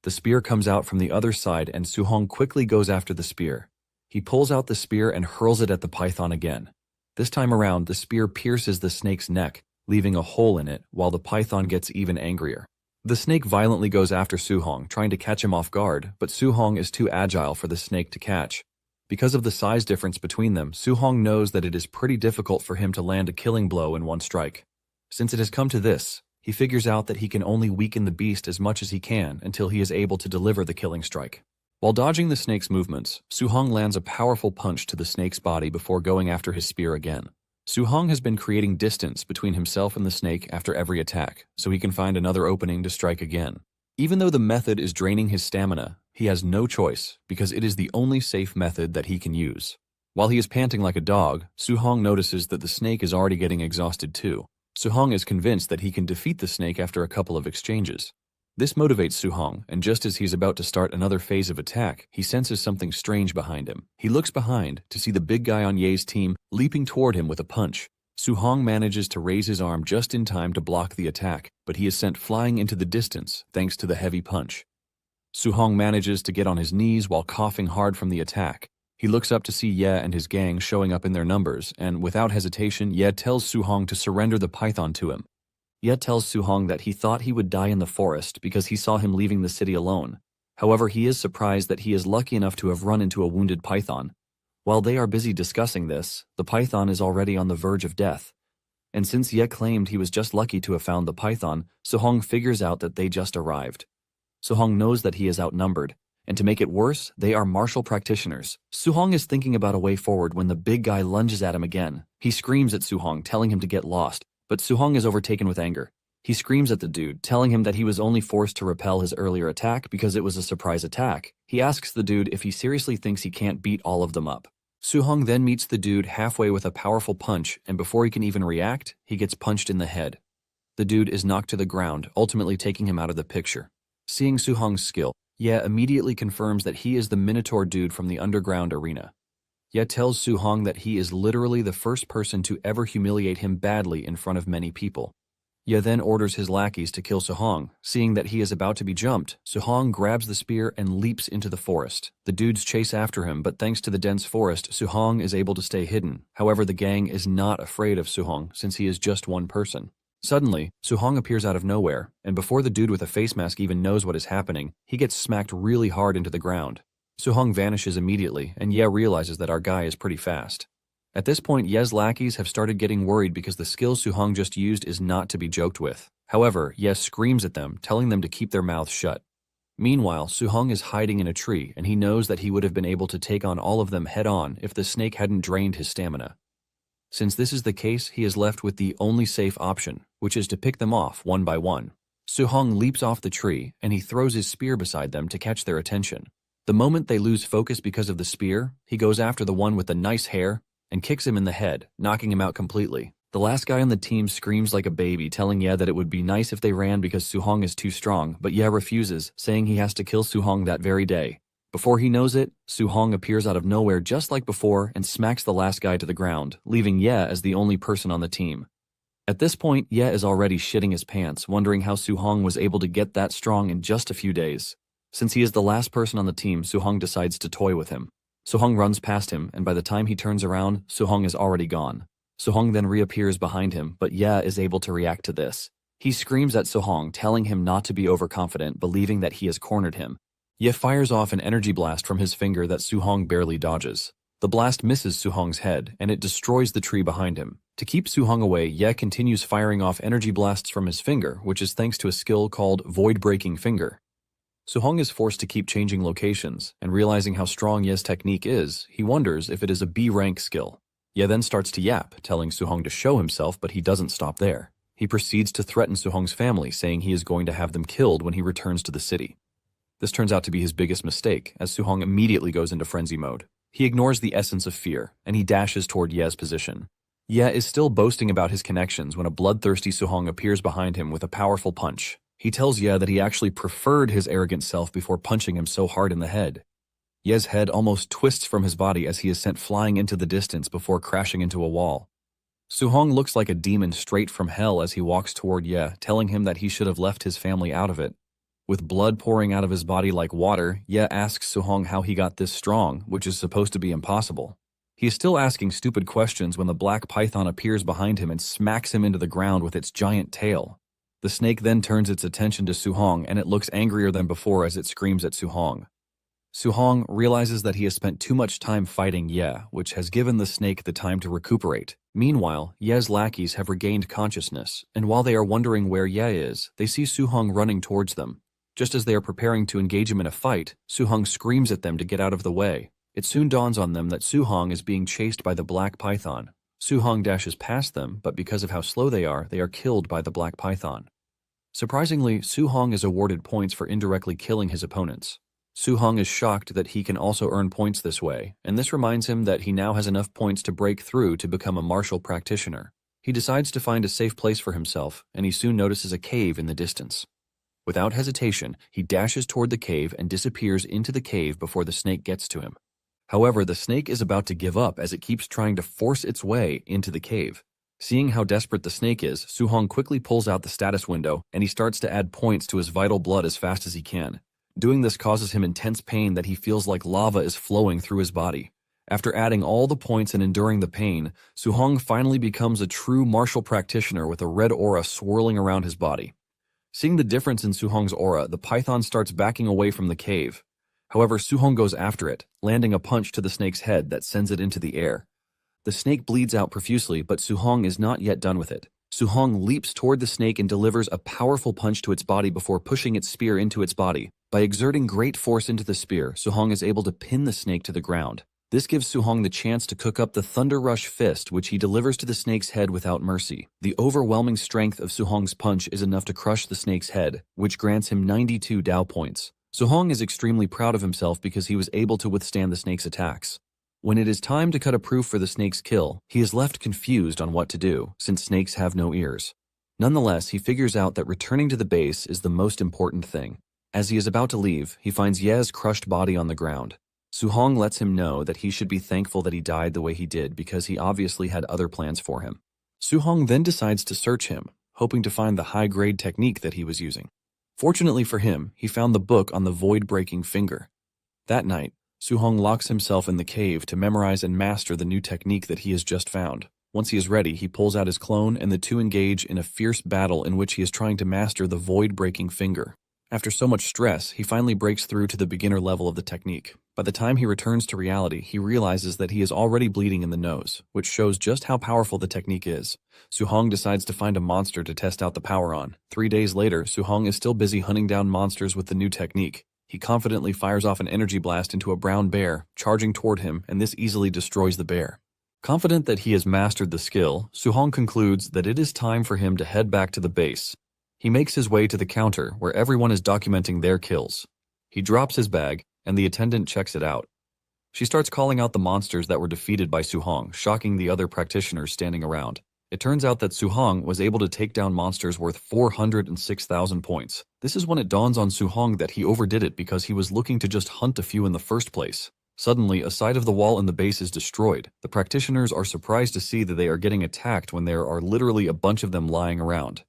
The spear comes out from the other side, and Suhong quickly goes after the spear. He pulls out the spear and hurls it at the python again. This time around, the spear pierces the snake's neck, leaving a hole in it, while the python gets even angrier. The snake violently goes after Suhong, trying to catch him off guard, but Suhong is too agile for the snake to catch. Because of the size difference between them, Suhong knows that it is pretty difficult for him to land a killing blow in one strike. Since it has come to this, he figures out that he can only weaken the beast as much as he can until he is able to deliver the killing strike. While dodging the snake's movements, Suhong lands a powerful punch to the snake's body before going after his spear again. Suhong has been creating distance between himself and the snake after every attack, so he can find another opening to strike again. Even though the method is draining his stamina, he has no choice because it is the only safe method that he can use. While he is panting like a dog, Suhong notices that the snake is already getting exhausted too. Suhong is convinced that he can defeat the snake after a couple of exchanges. This motivates Suhong, and just as he's about to start another phase of attack, he senses something strange behind him. He looks behind to see the big guy on Ye's team leaping toward him with a punch. Suhong manages to raise his arm just in time to block the attack, but he is sent flying into the distance thanks to the heavy punch. Suhong manages to get on his knees while coughing hard from the attack. He looks up to see Ye and his gang showing up in their numbers, and without hesitation, Ye tells Suhong to surrender the python to him. Ye tells Suhong that he thought he would die in the forest because he saw him leaving the city alone. However, he is surprised that he is lucky enough to have run into a wounded python. While they are busy discussing this, the python is already on the verge of death. And since Ye claimed he was just lucky to have found the python, Suhong figures out that they just arrived. Suhong knows that he is outnumbered, and to make it worse, they are martial practitioners. Suhong is thinking about a way forward when the big guy lunges at him again. He screams at Suhong, telling him to get lost, but Suhong is overtaken with anger. He screams at the dude, telling him that he was only forced to repel his earlier attack because it was a surprise attack. He asks the dude if he seriously thinks he can't beat all of them up. Suhong then meets the dude halfway with a powerful punch, and before he can even react, he gets punched in the head. The dude is knocked to the ground, ultimately taking him out of the picture. Seeing Suhong's skill, Ye immediately confirms that he is the Minotaur dude from the underground arena. Ye tells Suhong that he is literally the first person to ever humiliate him badly in front of many people. Ye then orders his lackeys to kill Suhong. Seeing that he is about to be jumped, Suhong grabs the spear and leaps into the forest. The dudes chase after him, but thanks to the dense forest, Suhong is able to stay hidden. However, the gang is not afraid of Suhong since he is just one person. Suddenly, Suhong appears out of nowhere, and before the dude with a face mask even knows what is happening, he gets smacked really hard into the ground. Suhong vanishes immediately, and Ye realizes that our guy is pretty fast. At this point, Ye's lackeys have started getting worried because the skill Suhong just used is not to be joked with. However, Ye screams at them, telling them to keep their mouths shut. Meanwhile, Suhong is hiding in a tree, and he knows that he would have been able to take on all of them head-on if the snake hadn't drained his stamina. Since this is the case, he is left with the only safe option, which is to pick them off one by one. Suhong leaps off the tree, and he throws his spear beside them to catch their attention. The moment they lose focus because of the spear, he goes after the one with the nice hair and kicks him in the head, knocking him out completely. The last guy on the team screams like a baby, telling Ye that it would be nice if they ran because Suhong is too strong, but Ye refuses, saying he has to kill Suhong that very day. Before he knows it, Suhong appears out of nowhere just like before and smacks the last guy to the ground, leaving Ye as the only person on the team. At this point, Ye is already shitting his pants, wondering how Suhong was able to get that strong in just a few days. Since he is the last person on the team, Suhong decides to toy with him. Suhong runs past him, and by the time he turns around, Suhong is already gone. Suhong then reappears behind him, but Ye is able to react to this. He screams at Suhong, telling him not to be overconfident, believing that he has cornered him. Ye fires off an energy blast from his finger that Suhong barely dodges. The blast misses Suhong's head, and it destroys the tree behind him. To keep Suhong away, Ye continues firing off energy blasts from his finger, which is thanks to a skill called Void-Breaking Finger. Suhong is forced to keep changing locations, and realizing how strong Ye's technique is, he wonders if it is a B-rank skill. Ye then starts to yap, telling Suhong to show himself, but he doesn't stop there. He proceeds to threaten Suhong's family, saying he is going to have them killed when he returns to the city. This turns out to be his biggest mistake, as Suhong immediately goes into frenzy mode. He ignores the essence of fear, and he dashes toward Ye's position. Ye is still boasting about his connections when a bloodthirsty Suhong appears behind him with a powerful punch. He tells Ye that he actually preferred his arrogant self before punching him so hard in the head. Ye's head almost twists from his body as he is sent flying into the distance before crashing into a wall. Suhong looks like a demon straight from hell as he walks toward Ye, telling him that he should have left his family out of it. With blood pouring out of his body like water, Ye asks Suhong how he got this strong, which is supposed to be impossible. He is still asking stupid questions when the black python appears behind him and smacks him into the ground with its giant tail. The snake then turns its attention to Suhong, and it looks angrier than before as it screams at Suhong. Suhong realizes that he has spent too much time fighting Ye, which has given the snake the time to recuperate. Meanwhile, Ye's lackeys have regained consciousness, and while they are wondering where Ye is, they see Suhong running towards them. Just as they are preparing to engage him in a fight, Suhong screams at them to get out of the way. It soon dawns on them that Suhong is being chased by the black python. Suhong dashes past them, but because of how slow they are killed by the black python. Surprisingly, Suhong is awarded points for indirectly killing his opponents. Suhong is shocked that he can also earn points this way, and this reminds him that he now has enough points to break through to become a martial practitioner. He decides to find a safe place for himself, and he soon notices a cave in the distance. Without hesitation, he dashes toward the cave and disappears into the cave before the snake gets to him. However, the snake is about to give up as it keeps trying to force its way into the cave. Seeing how desperate the snake is, Suhong quickly pulls out the status window and he starts to add points to his vital blood as fast as he can. Doing this causes him intense pain that he feels like lava is flowing through his body. After adding all the points and enduring the pain, Suhong finally becomes a true martial practitioner with a red aura swirling around his body. Seeing the difference in Suhong's aura, the python starts backing away from the cave. However, Suhong goes after it, landing a punch to the snake's head that sends it into the air. The snake bleeds out profusely, but Suhong is not yet done with it. Suhong leaps toward the snake and delivers a powerful punch to its body before pushing its spear into its body. By exerting great force into the spear, Suhong is able to pin the snake to the ground. This gives Su-hong the chance to cook up the Thunder Rush Fist, which he delivers to the snake's head without mercy. The overwhelming strength of Su-hong's punch is enough to crush the snake's head, which grants him 92 Dao points. Su-hong is extremely proud of himself because he was able to withstand the snake's attacks. When it is time to cut a proof for the snake's kill, he is left confused on what to do, since snakes have no ears. Nonetheless, he figures out that returning to the base is the most important thing. As he is about to leave, he finds Ye's crushed body on the ground. Su-hong lets him know that he should be thankful that he died the way he did because he obviously had other plans for him. Su-hong then decides to search him, hoping to find the high-grade technique that he was using. Fortunately for him, he found the book on the void-breaking finger. That night, Su-hong locks himself in the cave to memorize and master the new technique that he has just found. Once he is ready, he pulls out his clone and the two engage in a fierce battle in which he is trying to master the void-breaking finger. After so much stress, he finally breaks through to the beginner level of the technique. By the time he returns to reality, he realizes that he is already bleeding in the nose, which shows just how powerful the technique is. Su-hong decides to find a monster to test out the power on. 3 days later, Su-hong is still busy hunting down monsters with the new technique. He confidently fires off an energy blast into a brown bear, charging toward him, and this easily destroys the bear. Confident that he has mastered the skill, Su-hong concludes that it is time for him to head back to the base. He makes his way to the counter where everyone is documenting their kills. He drops his bag, and the attendant checks it out. She starts calling out the monsters that were defeated by Su-hong, shocking the other practitioners standing around. It turns out that Su-hong was able to take down monsters worth 406,000 points. This is when it dawns on Su-hong that he overdid it because he was looking to just hunt a few in the first place. Suddenly, a side of the wall in the base is destroyed. The practitioners are surprised to see that they are getting attacked when there are literally a bunch of them lying around.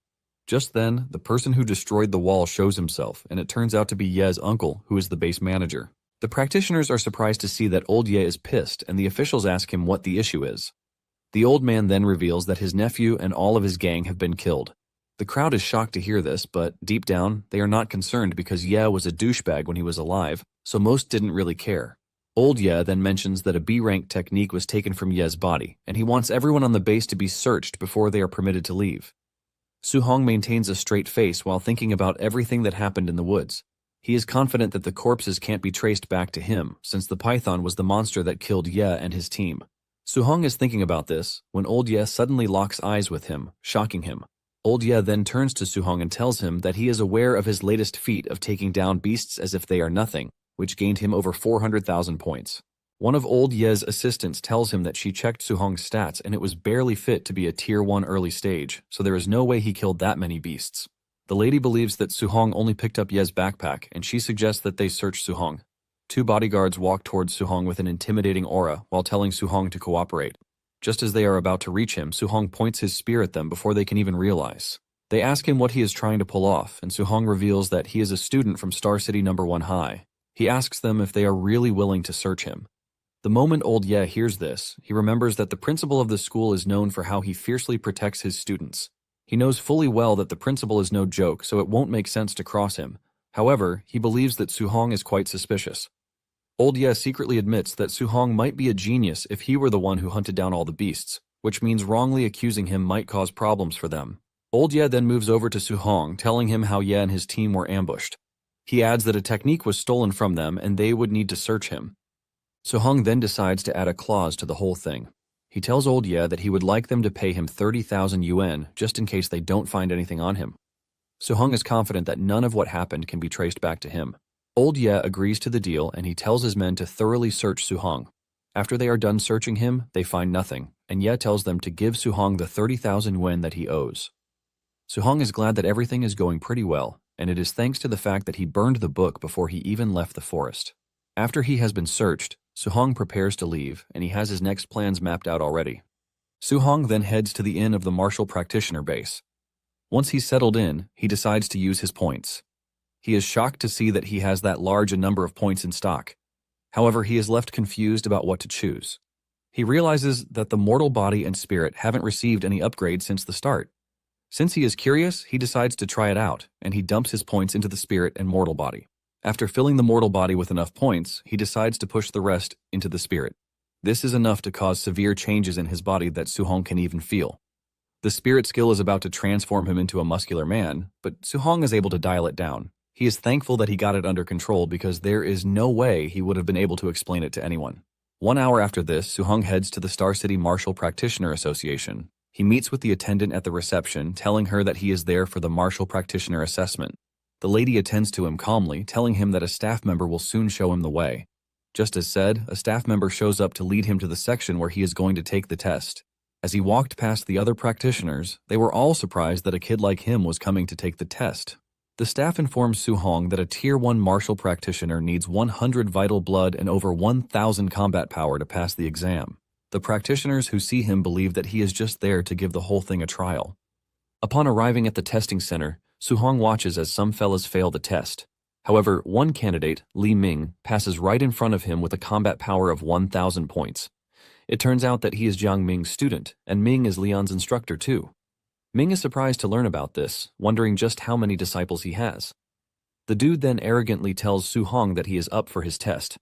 Just then, the person who destroyed the wall shows himself, and it turns out to be Ye's uncle, who is the base manager. The practitioners are surprised to see that old Ye is pissed, and the officials ask him what the issue is. The old man then reveals that his nephew and all of his gang have been killed. The crowd is shocked to hear this, but deep down, they are not concerned because Ye was a douchebag when he was alive, so most didn't really care. Old Ye then mentions that a B-rank technique was taken from Ye's body, and he wants everyone on the base to be searched before they are permitted to leave. Su-hong maintains a straight face while thinking about everything that happened in the woods. He is confident that the corpses can't be traced back to him, since the python was the monster that killed Ye and his team. Su-hong is thinking about this when old Ye suddenly locks eyes with him, shocking him. Old Ye then turns to Su-hong and tells him that he is aware of his latest feat of taking down beasts as if they are nothing, which gained him over 400,000 points. One of old Ye's assistants tells him that she checked Su-hong's stats and it was barely fit to be a Tier 1 early stage, so there is no way he killed that many beasts. The lady believes that Su-hong only picked up Ye's backpack, and she suggests that they search Su-hong. 2 bodyguards walk towards Su-hong with an intimidating aura while telling Su-hong to cooperate. Just as they are about to reach him, Su-hong points his spear at them before they can even realize. They ask him what he is trying to pull off, and Su-hong reveals that he is a student from Star City No. 1 High. He asks them if they are really willing to search him. The moment old Ye hears this, he remembers that the principal of the school is known for how he fiercely protects his students. He knows fully well that the principal is no joke, so it won't make sense to cross him. However, he believes that Su-hong is quite suspicious. Old Ye secretly admits that Su-hong might be a genius if he were the one who hunted down all the beasts, which means wrongly accusing him might cause problems for them. Old Ye then moves over to Su-hong, telling him how Ye and his team were ambushed. He adds that a technique was stolen from them and they would need to search him. Su-hong then decides to add a clause to the whole thing. He tells old Ye that he would like them to pay him 30,000 yuan just in case they don't find anything on him. Su-hong is confident that none of what happened can be traced back to him. Old Ye agrees to the deal and he tells his men to thoroughly search Su-hong. After they are done searching him, they find nothing, and Ye tells them to give Su-hong the 30,000 yuan that he owes. Su-hong is glad that everything is going pretty well, and it is thanks to the fact that he burned the book before he even left the forest. After he has been searched, Su-hong prepares to leave, and he has his next plans mapped out already. Su-hong then heads to the inn of the martial practitioner base. Once he's settled in, he decides to use his points. He is shocked to see that he has that large a number of points in stock. However, he is left confused about what to choose. He realizes that the mortal body and spirit haven't received any upgrades since the start. Since he is curious, he decides to try it out, and he dumps his points into the spirit and mortal body. After filling the mortal body with enough points, he decides to push the rest into the spirit. This is enough to cause severe changes in his body that Su-hong can even feel. The spirit skill is about to transform him into a muscular man, but Su-hong is able to dial it down. He is thankful that he got it under control because there is no way he would have been able to explain it to anyone. 1 hour after this, Suhong heads to the Star City Martial Practitioner Association. He meets with the attendant at the reception, telling her that he is there for the Martial Practitioner assessment. The lady attends to him calmly, telling him that a staff member will soon show him the way. Just as said, a staff member shows up to lead him to the section where he is going to take the test. As he walked past the other practitioners, they were all surprised that a kid like him was coming to take the test. The staff informs Suhong that a Tier 1 martial practitioner needs 100 vital blood and over 1,000 combat power to pass the exam. The practitioners who see him believe that he is just there to give the whole thing a trial. Upon arriving at the testing center, Suhong watches as some fellas fail the test. However, one candidate, Li Ming, passes right in front of him with a combat power of 1,000 points. It turns out that he is Jiang Ming's student, and Ming is Leon's instructor too. Ming is surprised to learn about this, wondering just how many disciples he has. The dude then arrogantly tells Suhong that he is up for his test.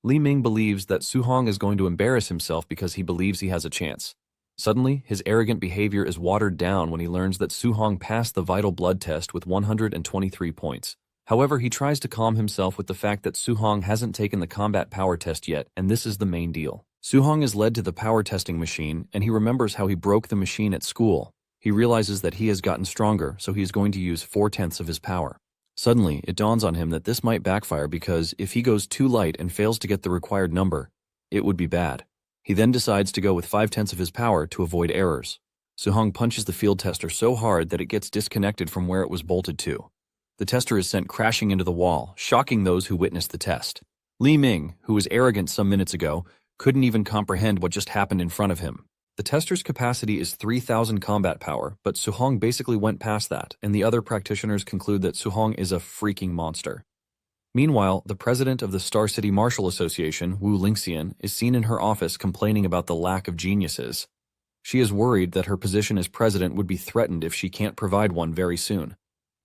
Li Ming believes that Suhong is going to embarrass himself because he believes he has a chance. Suddenly, his arrogant behavior is watered down when he learns that Suhong passed the vital blood test with 123 points. However, he tries to calm himself with the fact that Suhong hasn't taken the combat power test yet, and this is the main deal. Suhong is led to the power testing machine, and he remembers how he broke the machine at school. He realizes that he has gotten stronger, so he is going to use 4/10 of his power. Suddenly, it dawns on him that this might backfire because if he goes too light and fails to get the required number, it would be bad. He then decides to go with 5/10 of his power to avoid errors. Suhong punches the field tester so hard that it gets disconnected from where it was bolted to. The tester is sent crashing into the wall, shocking those who witnessed the test. Li Ming, who was arrogant some minutes ago, couldn't even comprehend what just happened in front of him. The tester's capacity is 3,000 combat power, but Suhong basically went past that, and the other practitioners conclude that Suhong is a freaking monster. Meanwhile, the president of the Star City Martial Association, Wu Lingxian, is seen in her office complaining about the lack of geniuses. She is worried that her position as president would be threatened if she can't provide one very soon.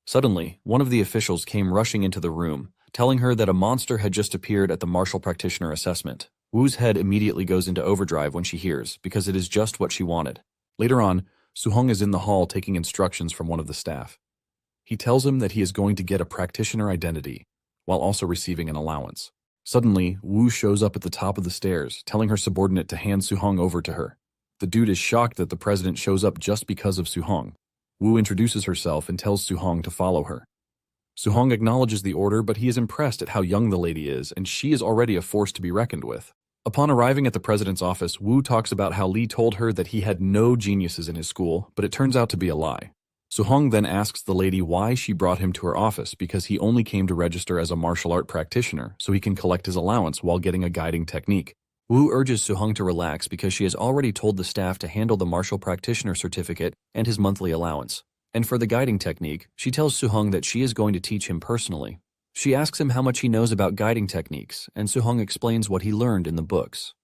Suddenly, one of the officials came rushing into the room, telling her that a monster had just appeared at the martial practitioner assessment. Wu's head immediately goes into overdrive when she hears, because it is just what she wanted. Later on, Suhong is in the hall taking instructions from one of the staff. He tells him that he is going to get a practitioner identity, while also receiving an allowance. Suddenly, Wu shows up at the top of the stairs, telling her subordinate to hand Suhong over to her. The dude is shocked that the president shows up just because of Suhong. Wu introduces herself and tells Suhong to follow her. Suhong acknowledges the order, but he is impressed at how young the lady is, and she is already a force to be reckoned with. Upon arriving at the president's office, Wu talks about how Li told her that he had no geniuses in his school, but it turns out to be a lie. Suhong then asks the lady why she brought him to her office because he only came to register as a martial art practitioner so he can collect his allowance while getting a guiding technique. Wu urges Suhong to relax because she has already told the staff to handle the martial practitioner certificate and his monthly allowance. And for the guiding technique, she tells Suhong that she is going to teach him personally. She asks him how much he knows about guiding techniques, and Suhong explains what he learned in the books.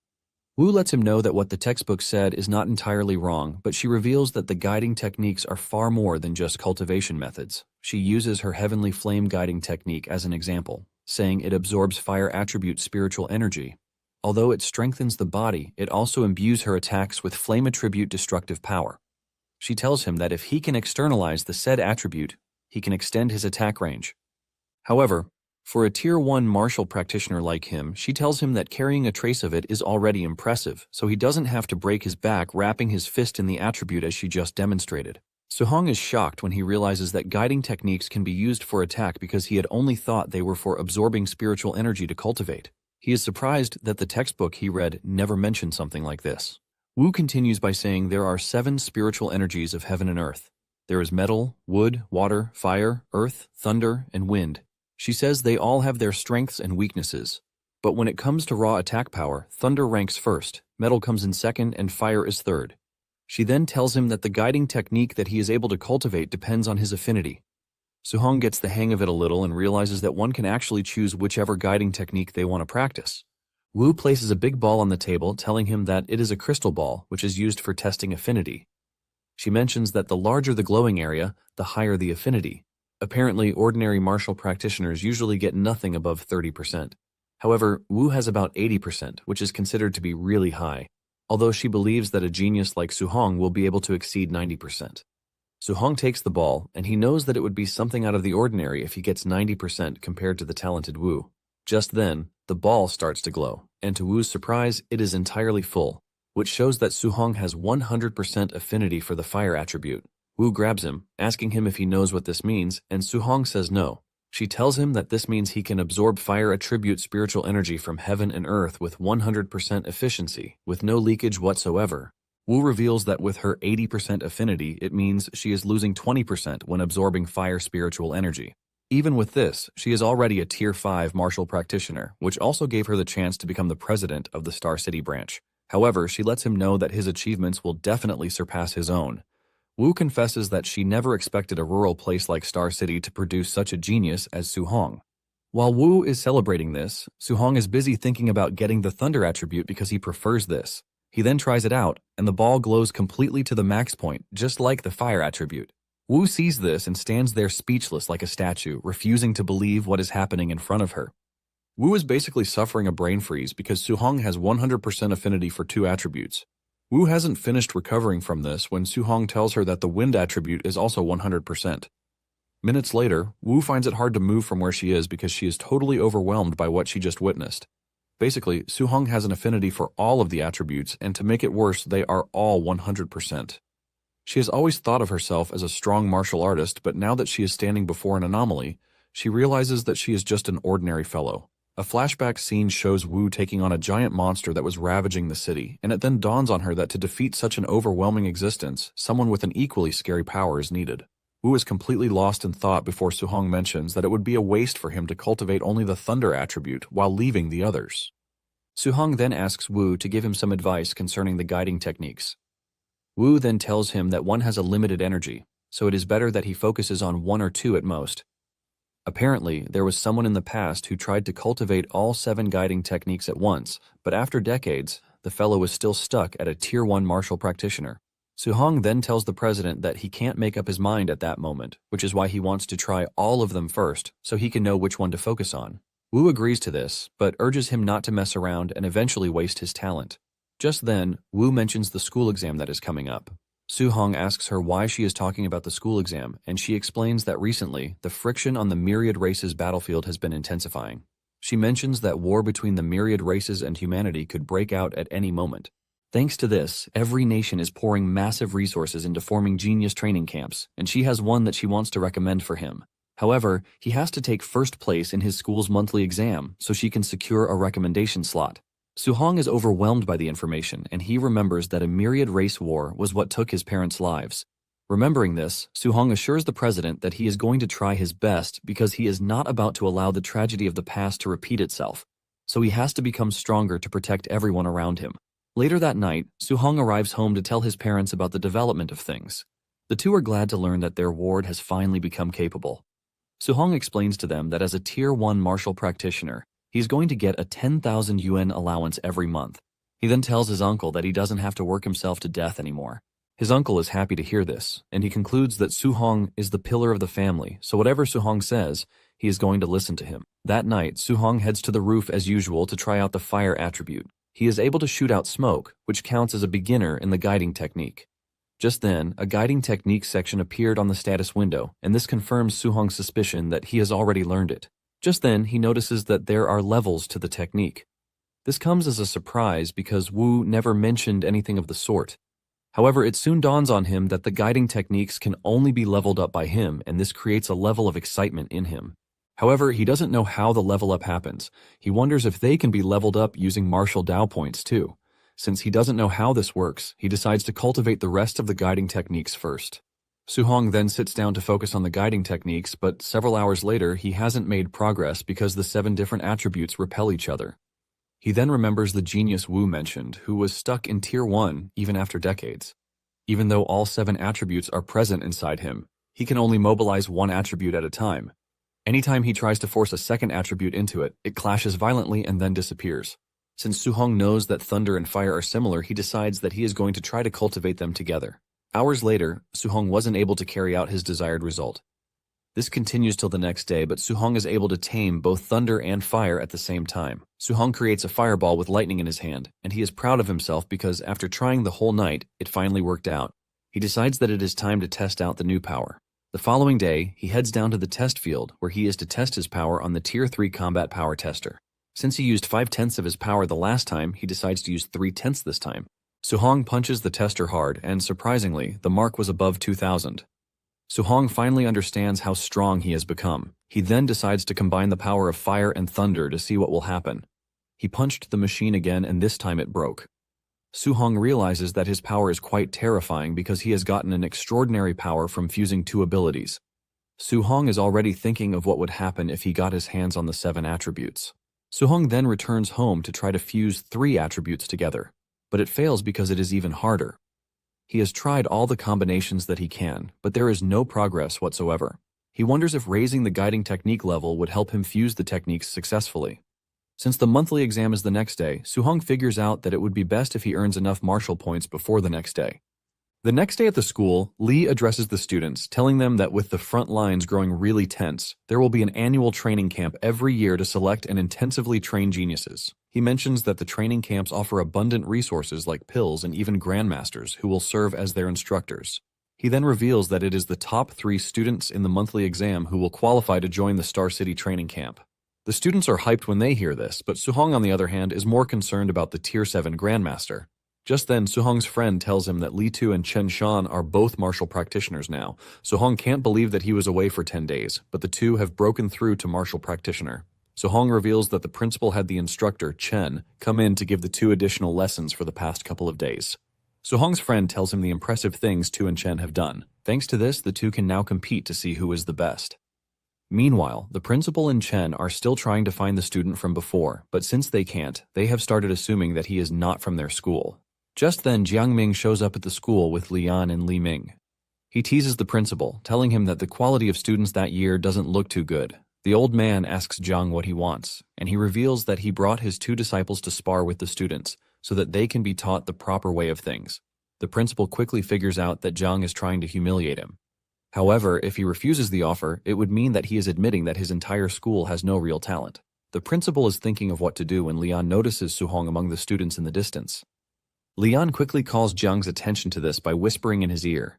Wu lets him know that what the textbook said is not entirely wrong, but she reveals that the guiding techniques are far more than just cultivation methods. She uses her heavenly flame guiding technique as an example, saying it absorbs fire attribute spiritual energy. Although it strengthens the body, it also imbues her attacks with flame attribute destructive power. She tells him that if he can externalize the said attribute, he can extend his attack range. However, for a Tier 1 martial practitioner like him, she tells him that carrying a trace of it is already impressive, so he doesn't have to break his back wrapping his fist in the attribute as she just demonstrated. Suhong is shocked when he realizes that guiding techniques can be used for attack because he had only thought they were for absorbing spiritual energy to cultivate. He is surprised that the textbook he read never mentioned something like this. Wu continues by saying there are 7 spiritual energies of heaven and earth. There is metal, wood, water, fire, earth, thunder, and wind. She says they all have their strengths and weaknesses. But when it comes to raw attack power, thunder ranks first, metal comes in second, and fire is third. She then tells him that the guiding technique that he is able to cultivate depends on his affinity. Suhong gets the hang of it a little and realizes that one can actually choose whichever guiding technique they want to practice. Wu places a big ball on the table, telling him that it is a crystal ball, which is used for testing affinity. She mentions that the larger the glowing area, the higher the affinity. Apparently, ordinary martial practitioners usually get nothing above 30%. However, Wu has about 80%, which is considered to be really high, although she believes that a genius like Suhong will be able to exceed 90%. Suhong takes the ball, and he knows that it would be something out of the ordinary if he gets 90% compared to the talented Wu. Just then, the ball starts to glow, and to Wu's surprise, it is entirely full, which shows that Su-hong has 100% affinity for the fire attribute. Wu grabs him, asking him if he knows what this means, and Su-hong says no. She tells him that this means he can absorb fire attribute spiritual energy from heaven and earth with 100% efficiency, with no leakage whatsoever. Wu reveals that with her 80% affinity, it means she is losing 20% when absorbing fire spiritual energy. Even with this, she is already a Tier 5 martial practitioner, which also gave her the chance to become the president of the Star City branch. However, she lets him know that his achievements will definitely surpass his own. Wu confesses that she never expected a rural place like Star City to produce such a genius as Su-hong. While Wu is celebrating this, Su-hong is busy thinking about getting the thunder attribute because he prefers this. He then tries it out, and the ball glows completely to the max point, just like the fire attribute. Wu sees this and stands there speechless like a statue, refusing to believe what is happening in front of her. Wu is basically suffering a brain freeze because Su-hong has 100% affinity for 2 attributes. Wu hasn't finished recovering from this when Su-hong tells her that the wind attribute is also 100%. Minutes later, Wu finds it hard to move from where she is because she is totally overwhelmed by what she just witnessed. Basically, Su-hong has an affinity for all of the attributes, and to make it worse, they are all 100%. She has always thought of herself as a strong martial artist, but now that she is standing before an anomaly, she realizes that she is just an ordinary fellow. A flashback scene shows Wu taking on a giant monster that was ravaging the city, and it then dawns on her that to defeat such an overwhelming existence, someone with an equally scary power is needed. Wu is completely lost in thought before Su-hong mentions that it would be a waste for him to cultivate only the thunder attribute while leaving the others. Su-hong then asks Wu to give him some advice concerning the guiding techniques. Wu then tells him that one has a limited energy, so it is better that he focuses on 1 or 2 at most. Apparently, there was someone in the past who tried to cultivate all 7 guiding techniques at once, but after decades, the fellow was still stuck at a Tier 1 martial practitioner. Su-hong then tells the president that he can't make up his mind at that moment, which is why he wants to try all of them first, so he can know which one to focus on. Wu agrees to this, but urges him not to mess around and eventually waste his talent. Just then, Wu mentions the school exam that is coming up. Su-hong asks her why she is talking about the school exam, and she explains that recently, the friction on the myriad races battlefield has been intensifying. She mentions that war between the myriad races and humanity could break out at any moment. Thanks to this, every nation is pouring massive resources into forming genius training camps, and she has one that she wants to recommend for him. However, he has to take first place in his school's monthly exam so she can secure a recommendation slot. Su-hong is overwhelmed by the information, and he remembers that a myriad race war was what took his parents' lives. Remembering this, Su-hong assures the president that he is going to try his best because he is not about to allow the tragedy of the past to repeat itself, so he has to become stronger to protect everyone around him. Later that night, Su-hong arrives home to tell his parents about the development of things. The two are glad to learn that their ward has finally become capable. Su-hong explains to them that as a Tier 1 martial practitioner, he's going to get a 10,000 yuan allowance every month. He then tells his uncle that he doesn't have to work himself to death anymore. His uncle is happy to hear this, and he concludes that Su-hong is the pillar of the family, so whatever Su-hong says, he is going to listen to him. That night, Su-hong heads to the roof as usual to try out the fire attribute. He is able to shoot out smoke, which counts as a beginner in the guiding technique. Just then, a guiding technique section appeared on the status window, and this confirms Su-hong's suspicion that he has already learned it. Just then, he notices that there are levels to the technique. This comes as a surprise because Wu never mentioned anything of the sort. However, it soon dawns on him that the guiding techniques can only be leveled up by him, and this creates a level of excitement in him. However, he doesn't know how the level up happens. He wonders if they can be leveled up using martial Dao points too. Since he doesn't know how this works, he decides to cultivate the rest of the guiding techniques first. Su-hong then sits down to focus on the guiding techniques, but several hours later he hasn't made progress because the 7 different attributes repel each other. He then remembers the genius Wu mentioned, who was stuck in Tier 1 even after decades. Even though all 7 attributes are present inside him, he can only mobilize 1 attribute at a time. Anytime he tries to force a second attribute into it, it clashes violently and then disappears. Since Su-hong knows that thunder and fire are similar, he decides that he is going to try to cultivate them together. Hours later, Su-hong wasn't able to carry out his desired result. This continues till the next day, but Su-hong is able to tame both thunder and fire at the same time. Su-hong creates a fireball with lightning in his hand, and he is proud of himself because after trying the whole night, it finally worked out. He decides that it is time to test out the new power. The following day, he heads down to the test field where he is to test his power on the Tier 3 combat power tester. Since he used 5/10 of his power the last time, he decides to use 3/10 this time. Suhong punches the tester hard, and surprisingly, the mark was above 2,000. Suhong finally understands how strong he has become. He then decides to combine the power of fire and thunder to see what will happen. He punched the machine again, and this time it broke. Suhong realizes that his power is quite terrifying because he has gotten an extraordinary power from fusing two abilities. Suhong is already thinking of what would happen if he got his hands on the 7 attributes. Suhong then returns home to try to fuse 3 attributes together, but it fails because it is even harder. He has tried all the combinations that he can, but there is no progress whatsoever. He wonders if raising the guiding technique level would help him fuse the techniques successfully. Since the monthly exam is the next day, Suhong figures out that it would be best if he earns enough martial points before the next day. The next day at the school, Lee addresses the students, telling them that with the front lines growing really tense, there will be an annual training camp every year to select and intensively train geniuses. He mentions that the training camps offer abundant resources like pills and even grandmasters who will serve as their instructors. He then reveals that it is the top 3 students in the monthly exam who will qualify to join the Star City training camp. The students are hyped when they hear this, but Suhong, on the other hand, is more concerned about the Tier 7 grandmaster. Just then, Suhong's friend tells him that Li Tu and Chen Shan are both martial practitioners now. Suhong can't believe that he was away for 10 days, but the two have broken through to martial practitioner. Suhong reveals that the principal had the instructor, Chen, come in to give the 2 additional lessons for the past couple of days. Suhong's friend tells him the impressive things Tu and Chen have done. Thanks to this, the 2 can now compete to see who is the best. Meanwhile, the principal and Chen are still trying to find the student from before, but since they can't, they have started assuming that he is not from their school. Just then, Jiang Ming shows up at the school with Lian and Li Ming. He teases the principal, telling him that the quality of students that year doesn't look too good. The old man asks Jiang what he wants, and he reveals that he brought his 2 disciples to spar with the students so that they can be taught the proper way of things. The principal quickly figures out that Jiang is trying to humiliate him. However, if he refuses the offer, it would mean that he is admitting that his entire school has no real talent. The principal is thinking of what to do when Lian notices Suhong among the students in the distance. Lian quickly calls Jiang's attention to this by whispering in his ear.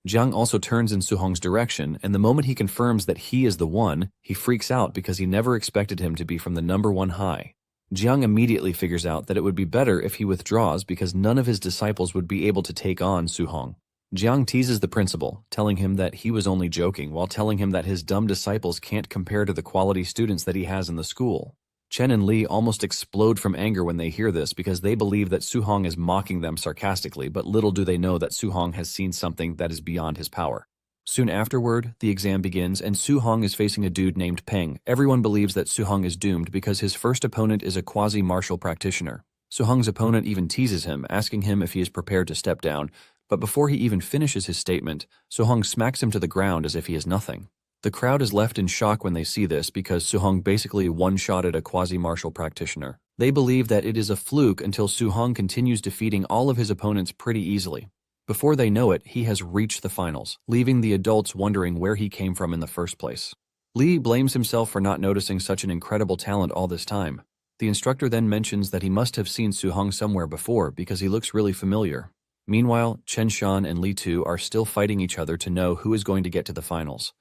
Jiang also turns in Suhong's direction, and the moment he confirms that he is the one, he freaks out because he never expected him to be from the number 1 high. Jiang immediately figures out that it would be better if he withdraws because none of his disciples would be able to take on Suhong. Jiang teases the principal, telling him that he was only joking while telling him that his dumb disciples can't compare to the quality students that he has in the school. Chen and Li almost explode from anger when they hear this because they believe that Suhong is mocking them sarcastically, but little do they know that Suhong has seen something that is beyond his power. Soon afterward, the exam begins and Suhong is facing a dude named Peng. Everyone believes that Suhong is doomed because his first opponent is a quasi-martial practitioner. Suhong's opponent even teases him, asking him if he is prepared to step down, but before he even finishes his statement, Suhong smacks him to the ground as if he is nothing. The crowd is left in shock when they see this because Suhong basically one-shotted a quasi-martial practitioner. They believe that it is a fluke until Suhong continues defeating all of his opponents pretty easily. Before they know it, he has reached the finals, leaving the adults wondering where he came from in the first place. Li blames himself for not noticing such an incredible talent all this time. The instructor then mentions that he must have seen Suhong somewhere before because he looks really familiar. Meanwhile, Chen Shan and Li Tu are still fighting each other to know who is going to get to the finals.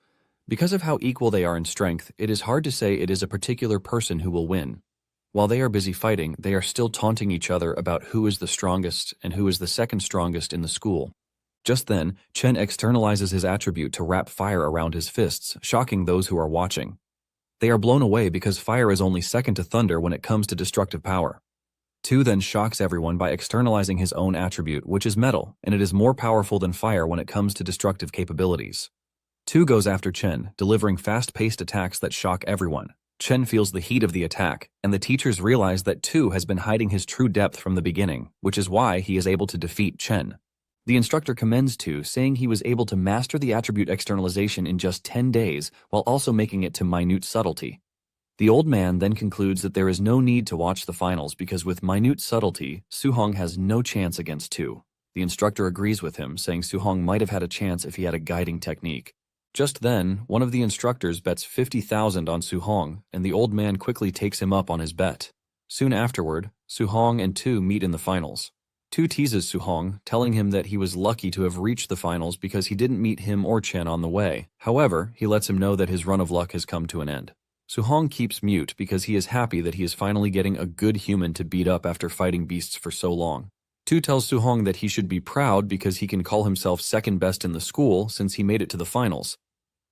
Because of how equal they are in strength, it is hard to say it is a particular person who will win. While they are busy fighting, they are still taunting each other about who is the strongest and who is the second strongest in the school. Just then, Chen externalizes his attribute to wrap fire around his fists, shocking those who are watching. They are blown away because fire is only second to thunder when it comes to destructive power. Tu then shocks everyone by externalizing his own attribute, which is metal, and it is more powerful than fire when it comes to destructive capabilities. Tu goes after Chen, delivering fast-paced attacks that shock everyone. Chen feels the heat of the attack, and the teachers realize that Tu has been hiding his true depth from the beginning, which is why he is able to defeat Chen. The instructor commends Tu, saying he was able to master the attribute externalization in just 10 days, while also making it to minute subtlety. The old man then concludes that there is no need to watch the finals because with minute subtlety, Suhong has no chance against Tu. The instructor agrees with him, saying Suhong might have had a chance if he had a guiding technique. Just then, one of the instructors bets 50,000 on Suhong, and the old man quickly takes him up on his bet. Soon afterward, Suhong and Tu meet in the finals. Tu teases Suhong, telling him that he was lucky to have reached the finals because he didn't meet him or Chen on the way. However, he lets him know that his run of luck has come to an end. Suhong keeps mute because he is happy that he is finally getting a good human to beat up after fighting beasts for so long. Tu tells Suhong that he should be proud because he can call himself second best in the school since he made it to the finals.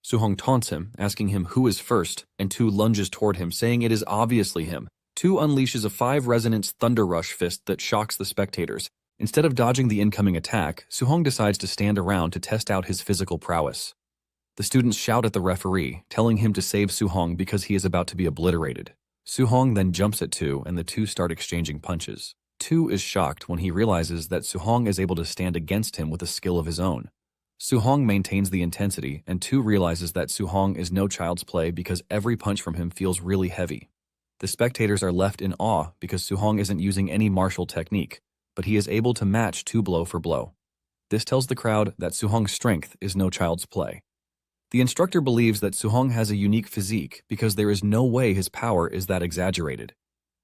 Suhong taunts him, asking him who is first, and Tu lunges toward him, saying it is obviously him. Tu unleashes a 5-resonance thunder rush fist that shocks the spectators. Instead of dodging the incoming attack, Suhong decides to stand around to test out his physical prowess. The students shout at the referee, telling him to save Suhong because he is about to be obliterated. Suhong then jumps at Tu and the two start exchanging punches. Tu is shocked when he realizes that Suhong is able to stand against him with a skill of his own. Suhong maintains the intensity, and Tu realizes that Suhong is no child's play because every punch from him feels really heavy. The spectators are left in awe because Suhong isn't using any martial technique, but he is able to match Tu blow for blow. This tells the crowd that Suhong's strength is no child's play. The instructor believes that Suhong has a unique physique because there is no way his power is that exaggerated.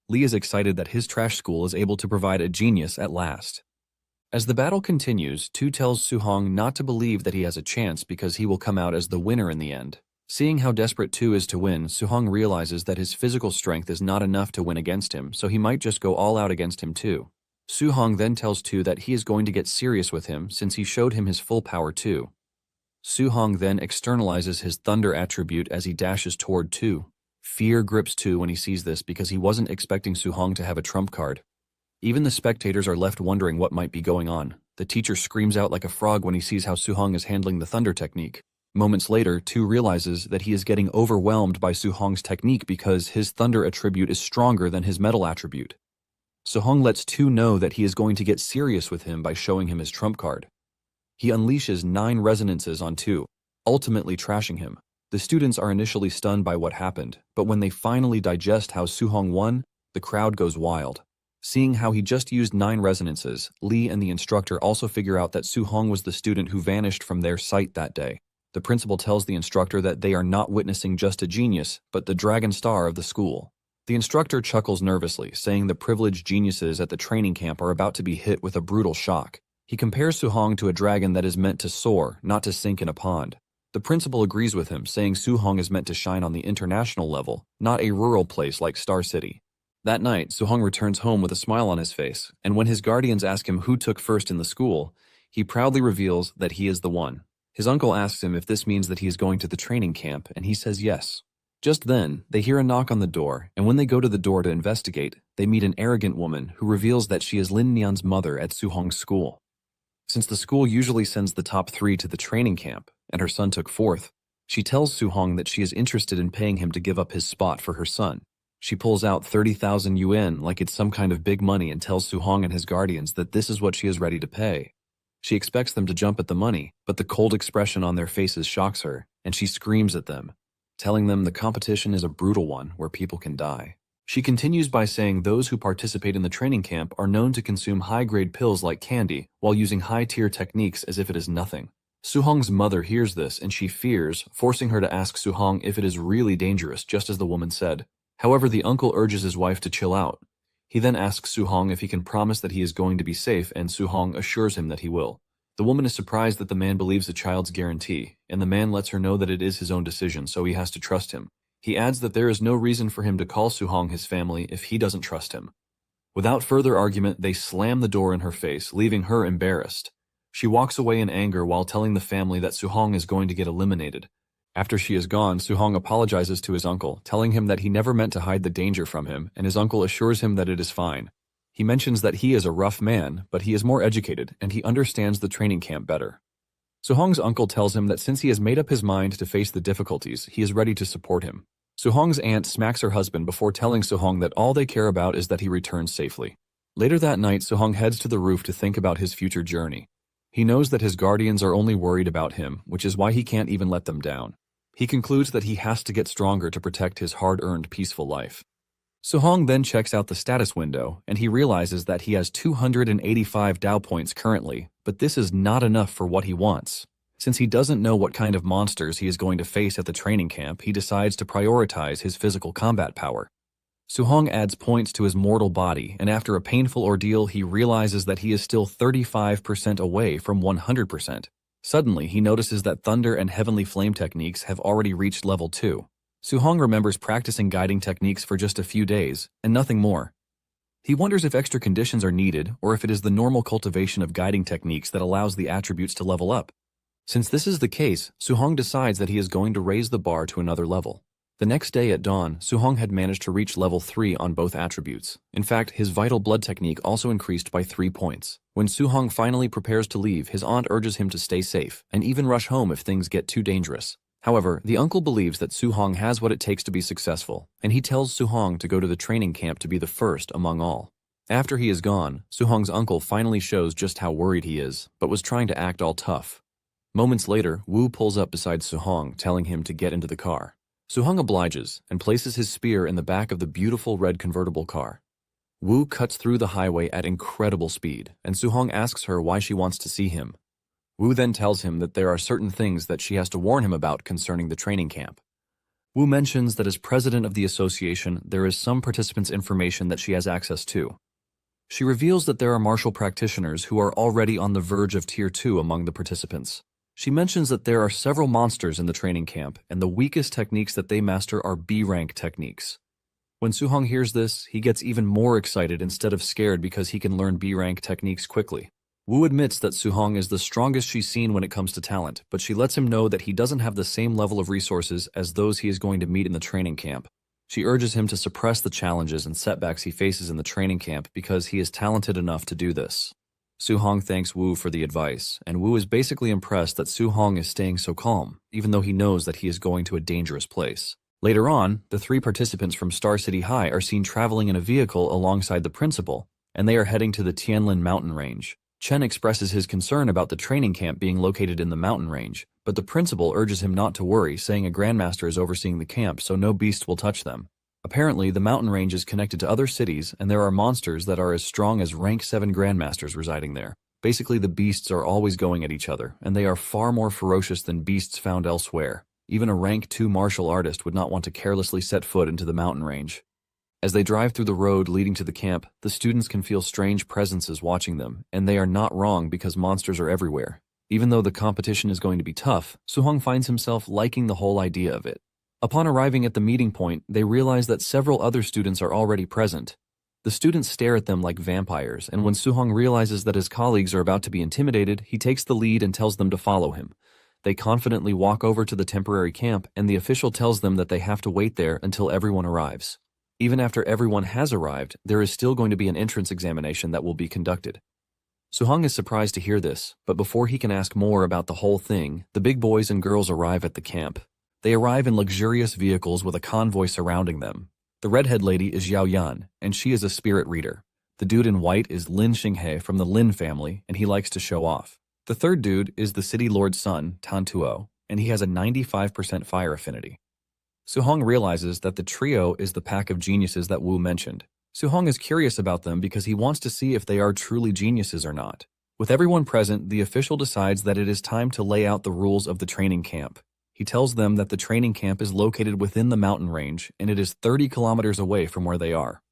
Lee is excited that his trash school is able to provide a genius at last. As the battle continues, Tu tells Suhong not to believe that he has a chance because he will come out as the winner in the end. Seeing how desperate Tu is to win, Suhong realizes that his physical strength is not enough to win against him, so he might just go all out against him too. Suhong then tells Tu that he is going to get serious with him since he showed him his full power too. Suhong then externalizes his thunder attribute as he dashes toward Tu. Fear grips Tu when he sees this because he wasn't expecting Suhong to have a trump card. Even the spectators are left wondering what might be going on. The teacher screams out like a frog when he sees how Suhong is handling the thunder technique. Moments later, Tu realizes that he is getting overwhelmed by Suhong's technique because his thunder attribute is stronger than his metal attribute. Suhong lets Tu know that he is going to get serious with him by showing him his trump card. He unleashes 9 resonances on Tu, ultimately trashing him. The students are initially stunned by what happened, but when they finally digest how Suhong won, the crowd goes wild. Seeing how he just used 9 resonances, Lee and the instructor also figure out that Suhong was the student who vanished from their sight that day. The principal tells the instructor that they are not witnessing just a genius, but the dragon star of the school. The instructor chuckles nervously, saying the privileged geniuses at the training camp are about to be hit with a brutal shock. He compares Suhong to a dragon that is meant to soar, not to sink in a pond. The principal agrees with him, saying Suhong is meant to shine on the international level, not a rural place like Star City. That night, Suhong returns home with a smile on his face, and when his guardians ask him who took first in the school, he proudly reveals that he is the one. His uncle asks him if this means that he is going to the training camp, and he says yes. Just then, they hear a knock on the door, and when they go to the door to investigate, they meet an arrogant woman who reveals that she is Lin Nian's mother at Suhong's school. Since the school usually sends the top 3 to the training camp, and her son took 4th, she tells Suhong that she is interested in paying him to give up his spot for her son. She pulls out 30,000 yuan like it's some kind of big money and tells Suhong and his guardians that this is what she is ready to pay. She expects them to jump at the money, but the cold expression on their faces shocks her, and she screams at them, telling them the competition is a brutal one where people can die. She continues by saying those who participate in the training camp are known to consume high-grade pills like candy while using high-tier techniques as if it is nothing. Suhong's mother hears this and she fears, forcing her to ask Suhong if it is really dangerous, just as the woman said. However, the uncle urges his wife to chill out. He then asks Suhong if he can promise that he is going to be safe, and Suhong assures him that he will. The woman is surprised that the man believes the child's guarantee, and the man lets her know that it is his own decision, so he has to trust him. He adds that there is no reason for him to call Suhong his family if he doesn't trust him. Without further argument, they slam the door in her face, leaving her embarrassed. She walks away in anger while telling the family that Suhong is going to get eliminated. After she is gone, Suhong apologizes to his uncle, telling him that he never meant to hide the danger from him, and his uncle assures him that it is fine. He mentions that he is a rough man, but he is more educated, and he understands the training camp better. Suhong's uncle tells him that since he has made up his mind to face the difficulties, he is ready to support him. Suhong's aunt smacks her husband before telling Suhong that all they care about is that he returns safely. Later that night, Suhong heads to the roof to think about his future journey. He knows that his guardians are only worried about him, which is why he can't even let them down. He concludes that he has to get stronger to protect his hard-earned peaceful life. Suhong then checks out the status window, and he realizes that he has 285 Dao points currently, but this is not enough for what he wants. Since he doesn't know what kind of monsters he is going to face at the training camp, he decides to prioritize his physical combat power. Suhong adds points to his mortal body, and after a painful ordeal, he realizes that he is still 35% away from 100%. Suddenly, he notices that thunder and heavenly flame techniques have already reached level 2. Suhong remembers practicing guiding techniques for just a few days, and nothing more. He wonders if extra conditions are needed, or if it is the normal cultivation of guiding techniques that allows the attributes to level up. Since this is the case, Suhong decides that he is going to raise the bar to another level. The next day at dawn, Suhong had managed to reach level 3 on both attributes. In fact, his vital blood technique also increased by 3 points. When Suhong finally prepares to leave, his aunt urges him to stay safe, and even rush home if things get too dangerous. However, the uncle believes that Suhong has what it takes to be successful, and he tells Suhong to go to the training camp to be the first among all. After he is gone, Suhong's uncle finally shows just how worried he is, but was trying to act all tough. Moments later, Wu pulls up beside Suhong, telling him to get into the car. Suhong obliges and places his spear in the back of the beautiful red convertible car. Wu cuts through the highway at incredible speed, and Suhong asks her why she wants to see him. Wu then tells him that there are certain things that she has to warn him about concerning the training camp. Wu mentions that as president of the association, there is some participants' information that she has access to. She reveals that there are martial practitioners who are already on the verge of Tier 2 among the participants. She mentions that there are several monsters in the training camp, and the weakest techniques that they master are B-rank techniques. When Suhong hears this, he gets even more excited instead of scared because he can learn B-rank techniques quickly. Wu admits that Suhong is the strongest she's seen when it comes to talent, but she lets him know that he doesn't have the same level of resources as those he is going to meet in the training camp. She urges him to suppress the challenges and setbacks he faces in the training camp because he is talented enough to do this. Suhong thanks Wu for the advice, and Wu is basically impressed that Suhong is staying so calm, even though he knows that he is going to a dangerous place. Later on, the 3 participants from Star City High are seen traveling in a vehicle alongside the principal, and they are heading to the Tianlin mountain range. Chen expresses his concern about the training camp being located in the mountain range, but the principal urges him not to worry, saying a grandmaster is overseeing the camp so no beast will touch them. Apparently, the mountain range is connected to other cities, and there are monsters that are as strong as rank 7 grandmasters residing there. Basically, the beasts are always going at each other, and they are far more ferocious than beasts found elsewhere. Even a rank 2 martial artist would not want to carelessly set foot into the mountain range. As they drive through the road leading to the camp, the students can feel strange presences watching them, and they are not wrong because monsters are everywhere. Even though the competition is going to be tough, Suhong finds himself liking the whole idea of it. Upon arriving at the meeting point, they realize that several other students are already present. The students stare at them like vampires, and when Suhong realizes that his colleagues are about to be intimidated, he takes the lead and tells them to follow him. They confidently walk over to the temporary camp, and the official tells them that they have to wait there until everyone arrives. Even after everyone has arrived, there is still going to be an entrance examination that will be conducted. Suhong is surprised to hear this, but before he can ask more about the whole thing, the big boys and girls arrive at the camp. They arrive in luxurious vehicles with a convoy surrounding them. The redhead lady is Yao Yan, and she is a spirit reader. The dude in white is Lin Xinghe from the Lin family, and he likes to show off. The third dude is the city lord's son, Tan Tuo, and he has a 95% fire affinity. Suhong realizes that the trio is the pack of geniuses that Wu mentioned. Suhong is curious about them because he wants to see if they are truly geniuses or not. With everyone present, the official decides that it is time to lay out the rules of the training camp. He tells them that the training camp is located within the mountain range, and it is 30 kilometers away from where they are.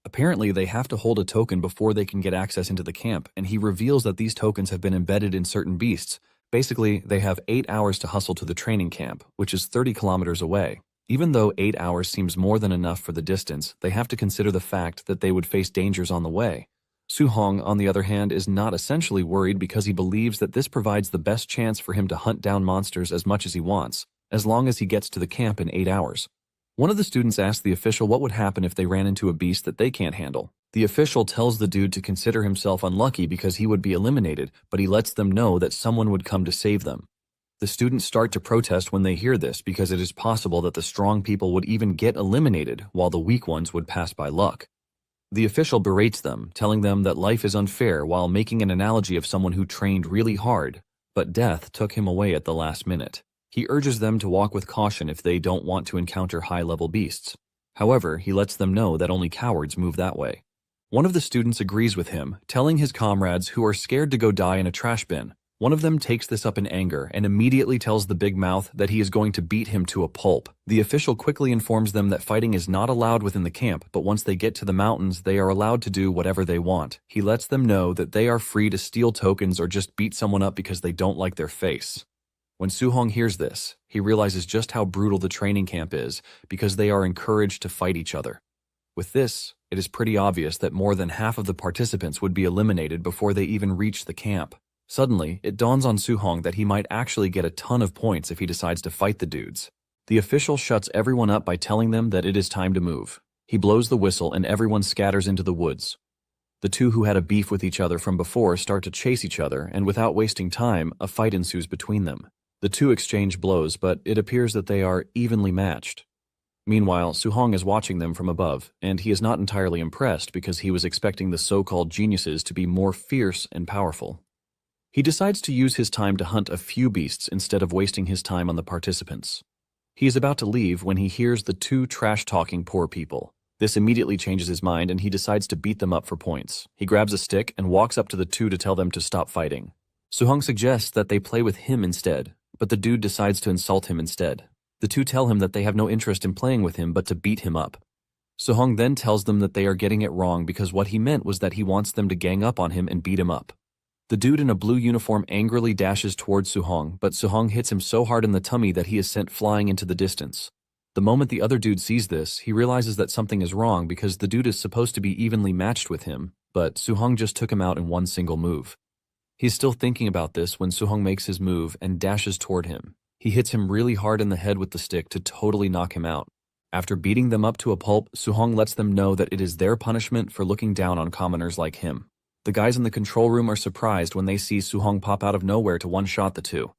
Apparently, they have to hold a token before they can get access into the camp, and he reveals that these tokens have been embedded in certain beasts. Basically, they have 8 hours to hustle to the training camp, which is 30 kilometers away. Even though 8 hours seems more than enough for the distance, they have to consider the fact that they would face dangers on the way. Suhong, on the other hand, is not essentially worried because he believes that this provides the best chance for him to hunt down monsters as much as he wants, as long as he gets to the camp in 8 hours. One of the students asks the official what would happen if they ran into a beast that they can't handle. The official tells the dude to consider himself unlucky because he would be eliminated, but he lets them know that someone would come to save them. The students start to protest when they hear this because it is possible that the strong people would even get eliminated while the weak ones would pass by luck. The official berates them, telling them that life is unfair while making an analogy of someone who trained really hard, but death took him away at the last minute. He urges them to walk with caution if they don't want to encounter high-level beasts. However, he lets them know that only cowards move that way. One of the students agrees with him, telling his comrades who are scared to go die in a trash bin. One of them takes this up in anger and immediately tells the big mouth that he is going to beat him to a pulp. The official quickly informs them that fighting is not allowed within the camp, but once they get to the mountains, they are allowed to do whatever they want. He lets them know that they are free to steal tokens or just beat someone up because they don't like their face. When Suhong hears this, he realizes just how brutal the training camp is because they are encouraged to fight each other. With this, it is pretty obvious that more than half of the participants would be eliminated before they even reach the camp. Suddenly, it dawns on Suhong that he might actually get a ton of points if he decides to fight the dudes. The official shuts everyone up by telling them that it is time to move. He blows the whistle and everyone scatters into the woods. The two who had a beef with each other from before start to chase each other, and without wasting time, a fight ensues between them. The two exchange blows, but it appears that they are evenly matched. Meanwhile, Suhong is watching them from above, and he is not entirely impressed because he was expecting the so-called geniuses to be more fierce and powerful. He decides to use his time to hunt a few beasts instead of wasting his time on the participants. He is about to leave when he hears the two trash-talking poor people. This immediately changes his mind and he decides to beat them up for points. He grabs a stick and walks up to the two to tell them to stop fighting. Suhong suggests that they play with him instead, but the dude decides to insult him instead. The two tell him that they have no interest in playing with him but to beat him up. Suhong then tells them that they are getting it wrong because what he meant was that he wants them to gang up on him and beat him up. The dude in a blue uniform angrily dashes towards Suhong, but Suhong hits him so hard in the tummy that he is sent flying into the distance. The moment the other dude sees this, he realizes that something is wrong because the dude is supposed to be evenly matched with him, but Suhong just took him out in one single move. He's still thinking about this when Suhong makes his move and dashes toward him. He hits him really hard in the head with the stick to totally knock him out. After beating them up to a pulp, Suhong lets them know that it is their punishment for looking down on commoners like him. The guys in the control room are surprised when they see Suhong pop out of nowhere to one-shot the two.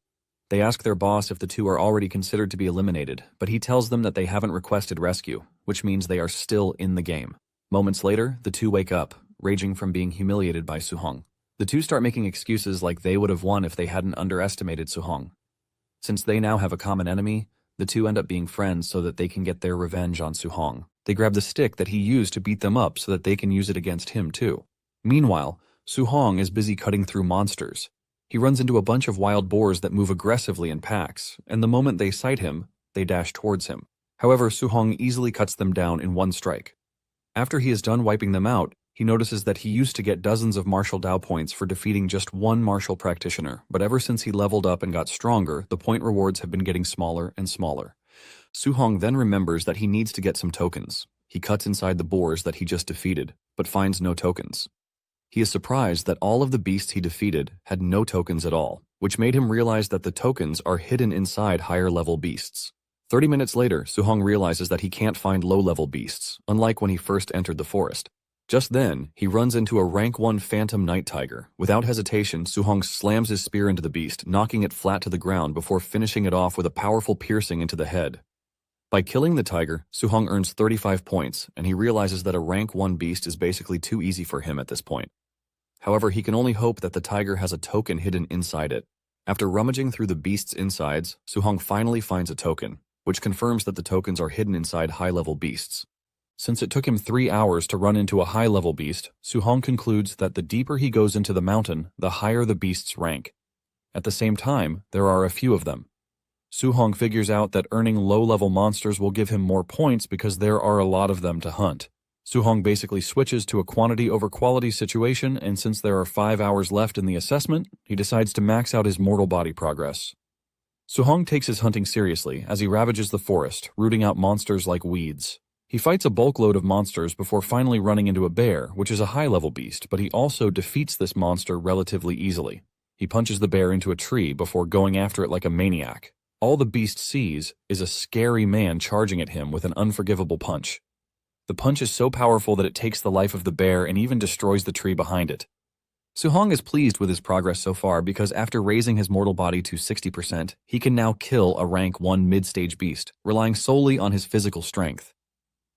They ask their boss if the two are already considered to be eliminated, but he tells them that they haven't requested rescue, which means they are still in the game. Moments later, the two wake up, raging from being humiliated by Suhong. The two start making excuses like they would have won if they hadn't underestimated Suhong. Since they now have a common enemy, the two end up being friends so that they can get their revenge on Suhong. They grab the stick that he used to beat them up so that they can use it against him too. Meanwhile, Suhong is busy cutting through monsters. He runs into a bunch of wild boars that move aggressively in packs, and the moment they sight him, they dash towards him. However, Suhong easily cuts them down in one strike. After he is done wiping them out, he notices that he used to get dozens of martial Dao points for defeating just one martial practitioner, but ever since he leveled up and got stronger, the point rewards have been getting smaller and smaller. Suhong then remembers that he needs to get some tokens. He cuts inside the boars that he just defeated, but finds no tokens. He is surprised that all of the beasts he defeated had no tokens at all, which made him realize that the tokens are hidden inside higher-level beasts. 30 minutes later, Suhong realizes that he can't find low-level beasts, unlike when he first entered the forest. Just then, he runs into a rank 1 phantom night tiger. Without hesitation, Suhong slams his spear into the beast, knocking it flat to the ground before finishing it off with a powerful piercing into the head. By killing the tiger, Suhong earns 35 points, and he realizes that a rank 1 beast is basically too easy for him at this point. However, he can only hope that the tiger has a token hidden inside it. After rummaging through the beast's insides, Suhong finally finds a token, which confirms that the tokens are hidden inside high-level beasts. Since it took him 3 hours to run into a high-level beast, Suhong concludes that the deeper he goes into the mountain, the higher the beast's rank. At the same time, there are a few of them. Suhong figures out that earning low-level monsters will give him more points because there are a lot of them to hunt. Suhong basically switches to a quantity over quality situation, and since there are 5 hours left in the assessment, he decides to max out his mortal body progress. Suhong takes his hunting seriously as he ravages the forest, rooting out monsters like weeds. He fights a bulk load of monsters before finally running into a bear, which is a high-level beast, but he also defeats this monster relatively easily. He punches the bear into a tree before going after it like a maniac. All the beast sees is a scary man charging at him with an unforgivable punch. The punch is so powerful that it takes the life of the bear and even destroys the tree behind it. Suhong is pleased with his progress so far because after raising his mortal body to 60%, he can now kill a rank 1 mid-stage beast, relying solely on his physical strength.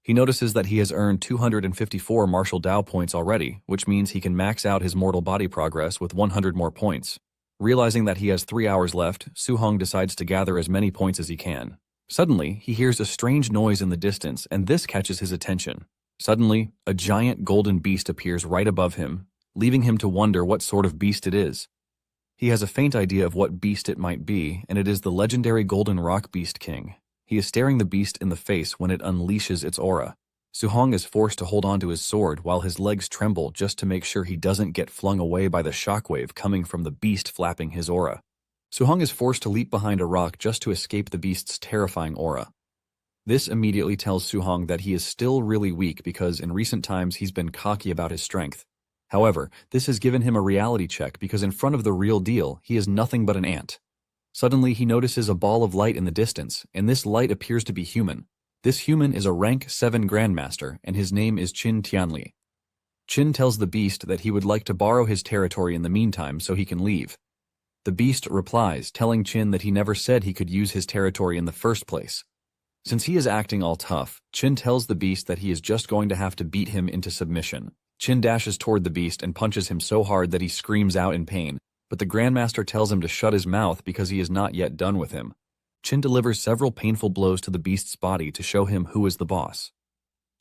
He notices that he has earned 254 martial Dao points already, which means he can max out his mortal body progress with 100 more points. Realizing that he has 3 hours left, Suhong decides to gather as many points as he can. Suddenly, he hears a strange noise in the distance, and this catches his attention. Suddenly, a giant golden beast appears right above him, leaving him to wonder what sort of beast it is. He has a faint idea of what beast it might be, and it is the legendary Golden Rock Beast King. He is staring the beast in the face when it unleashes its aura. Suhong is forced to hold onto his sword while his legs tremble just to make sure he doesn't get flung away by the shockwave coming from the beast flapping his aura. Suhong is forced to leap behind a rock just to escape the beast's terrifying aura. This immediately tells Suhong that he is still really weak because in recent times he's been cocky about his strength. However, this has given him a reality check because in front of the real deal, he is nothing but an ant. Suddenly, he notices a ball of light in the distance, and this light appears to be human. This human is a rank 7 Grandmaster, and his name is Qin Tianli. Qin tells the beast that he would like to borrow his territory in the meantime so he can leave. The beast replies, telling Qin that he never said he could use his territory in the first place. Since he is acting all tough, Qin tells the beast that he is just going to have to beat him into submission. Qin dashes toward the beast and punches him so hard that he screams out in pain, but the Grandmaster tells him to shut his mouth because he is not yet done with him. Qin delivers several painful blows to the beast's body to show him who is the boss.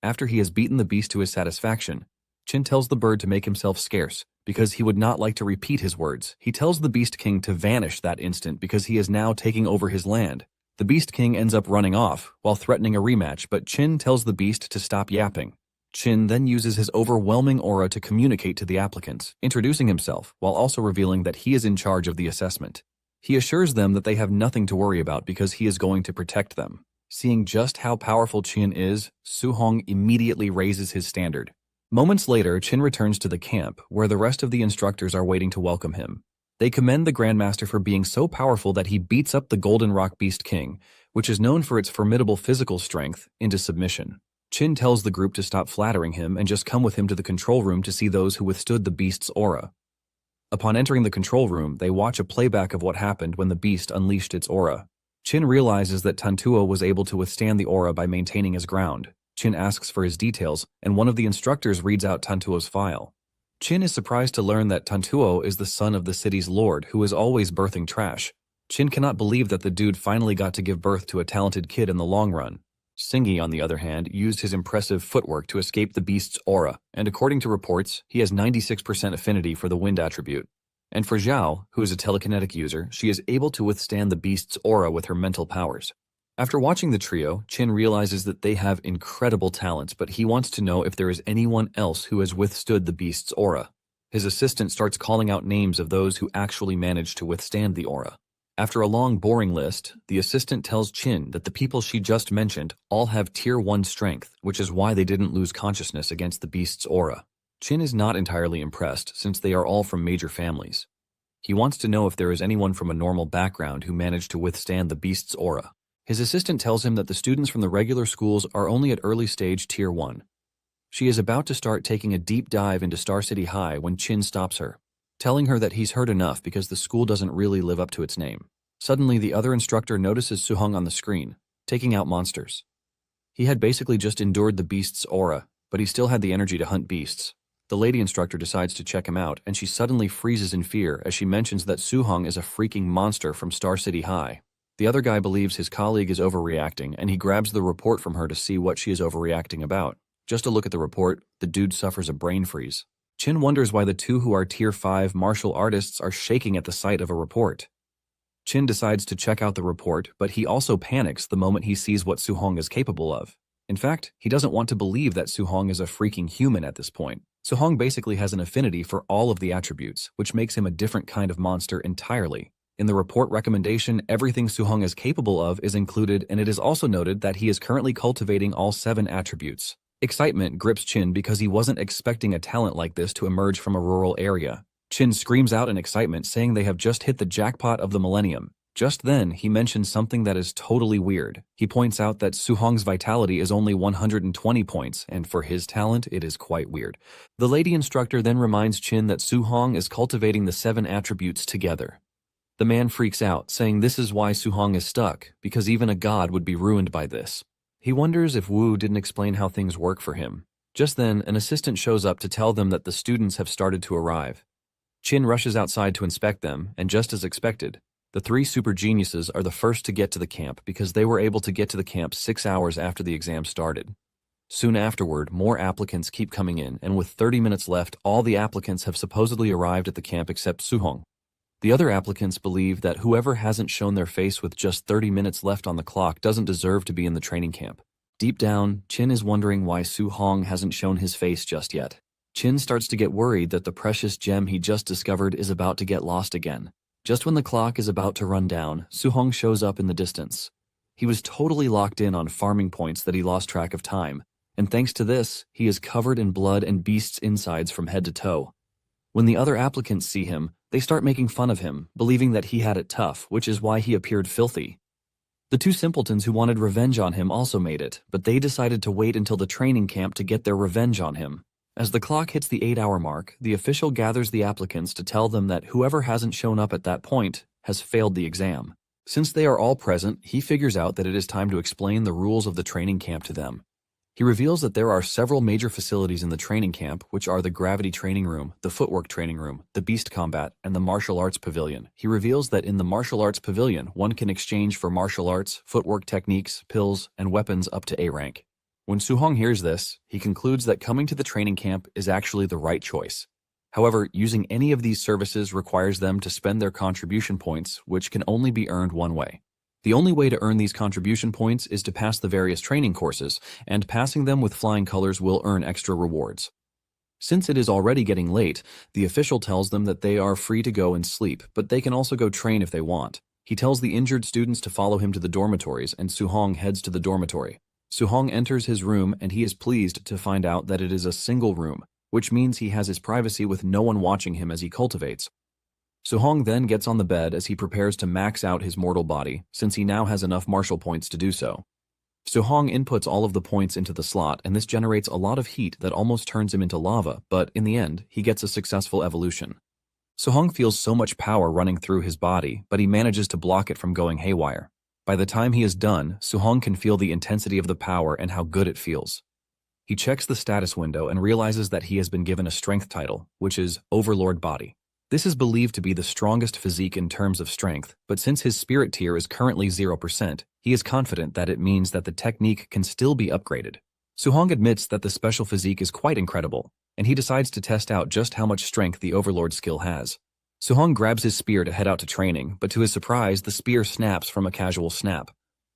After he has beaten the beast to his satisfaction, Qin tells the bird to make himself scarce, because he would not like to repeat his words. He tells the Beast King to vanish that instant because he is now taking over his land. The Beast King ends up running off, while threatening a rematch, but Qin tells the beast to stop yapping. Qin then uses his overwhelming aura to communicate to the applicants, introducing himself, while also revealing that he is in charge of the assessment. He assures them that they have nothing to worry about because he is going to protect them. Seeing just how powerful Qin is, Suhong immediately raises his standard. Moments later, Qin returns to the camp, where the rest of the instructors are waiting to welcome him. They commend the Grandmaster for being so powerful that he beats up the Golden Rock Beast King, which is known for its formidable physical strength, into submission. Qin tells the group to stop flattering him and just come with him to the control room to see those who withstood the beast's aura. Upon entering the control room, they watch a playback of what happened when the beast unleashed its aura. Qin realizes that Tantuo was able to withstand the aura by maintaining his ground. Qin asks for his details, and one of the instructors reads out Tantuo's file. Qin is surprised to learn that Tantuo is the son of the city's lord who is always birthing trash. Qin cannot believe that the dude finally got to give birth to a talented kid in the long run. Singi, on the other hand, used his impressive footwork to escape the beast's aura, and according to reports, he has 96% affinity for the wind attribute. And for Zhao, who is a telekinetic user, she is able to withstand the beast's aura with her mental powers. After watching the trio, Qin realizes that they have incredible talents, but he wants to know if there is anyone else who has withstood the beast's aura. His assistant starts calling out names of those who actually managed to withstand the aura. After a long, boring list, the assistant tells Qin that the people she just mentioned all have Tier 1 strength, which is why they didn't lose consciousness against the beast's aura. Qin is not entirely impressed since they are all from major families. He wants to know if there is anyone from a normal background who managed to withstand the beast's aura. His assistant tells him that the students from the regular schools are only at early stage Tier 1. She is about to start taking a deep dive into Star City High when Qin stops her, telling her that he's heard enough because the school doesn't really live up to its name. Suddenly, the other instructor notices Suhong on the screen, taking out monsters. He had basically just endured the beast's aura, but he still had the energy to hunt beasts. The lady instructor decides to check him out, and she suddenly freezes in fear as she mentions that Suhong is a freaking monster from Star City High. The other guy believes his colleague is overreacting, and he grabs the report from her to see what she is overreacting about. Just to look at the report, the dude suffers a brain freeze. Qin wonders why the two who are Tier 5 martial artists are shaking at the sight of a report. Qin decides to check out the report, but he also panics the moment he sees what Suhong is capable of. In fact, he doesn't want to believe that Suhong is a freaking human at this point. Suhong basically has an affinity for all of the attributes, which makes him a different kind of monster entirely. In the report recommendation, everything Suhong is capable of is included, and it is also noted that he is currently cultivating all 7 attributes. Excitement grips Qin because he wasn't expecting a talent like this to emerge from a rural area. Qin screams out in excitement, saying they have just hit the jackpot of the millennium. Just then, he mentions something that is totally weird. He points out that Suhong's vitality is only 120 points, and for his talent, it is quite weird. The lady instructor then reminds Qin that Suhong is cultivating the 7 attributes together. The man freaks out, saying this is why Suhong is stuck, because even a god would be ruined by this. He wonders if Wu didn't explain how things work for him. Just then, an assistant shows up to tell them that the students have started to arrive. Qin rushes outside to inspect them, and just as expected, the 3 super geniuses are the first to get to the camp because they were able to get to the camp 6 hours after the exam started. Soon afterward, more applicants keep coming in, and with 30 minutes left, all the applicants have supposedly arrived at the camp except Suhong. The other applicants believe that whoever hasn't shown their face with just 30 minutes left on the clock doesn't deserve to be in the training camp. Deep down, Chin is wondering why Su-hong hasn't shown his face just yet. Chin starts to get worried that the precious gem he just discovered is about to get lost again. Just when the clock is about to run down, Su-hong shows up in the distance. He was totally locked in on farming points that he lost track of time, and thanks to this, he is covered in blood and beast's insides from head to toe. When the other applicants see him, they start making fun of him, believing that he had it tough, which is why he appeared filthy. The two simpletons who wanted revenge on him also made it, but they decided to wait until the training camp to get their revenge on him. As the clock hits the 8-hour mark, the official gathers the applicants to tell them that whoever hasn't shown up at that point has failed the exam. Since they are all present, he figures out that it is time to explain the rules of the training camp to them. He reveals that there are several major facilities in the training camp, which are the gravity training room, the footwork training room, the beast combat, and the martial arts pavilion. He reveals that in the martial arts pavilion, one can exchange for martial arts, footwork techniques, pills, and weapons up to A rank. When Su-hong hears this, he concludes that coming to the training camp is actually the right choice. However, using any of these services requires them to spend their contribution points, which can only be earned one way. The only way to earn these contribution points is to pass the various training courses, and passing them with flying colors will earn extra rewards. Since it is already getting late, the official tells them that they are free to go and sleep, but they can also go train if they want. He tells the injured students to follow him to the dormitories, and Su-hong heads to the dormitory. Su-hong enters his room, and he is pleased to find out that it is a single room, which means he has his privacy with no one watching him as he cultivates. Su-hong then gets on the bed as he prepares to max out his mortal body, since he now has enough martial points to do so. Su-hong inputs all of the points into the slot, and this generates a lot of heat that almost turns him into lava, but in the end, he gets a successful evolution. Su-hong feels so much power running through his body, but he manages to block it from going haywire. By the time he is done, Su-hong can feel the intensity of the power and how good it feels. He checks the status window and realizes that he has been given a strength title, which is Overlord Body. This is believed to be the strongest physique in terms of strength, but since his spirit tier is currently 0%, he is confident that it means that the technique can still be upgraded. Su-hong admits that the special physique is quite incredible, and he decides to test out just how much strength the Overlord skill has. Su-hong grabs his spear to head out to training, but to his surprise, the spear snaps from a casual snap.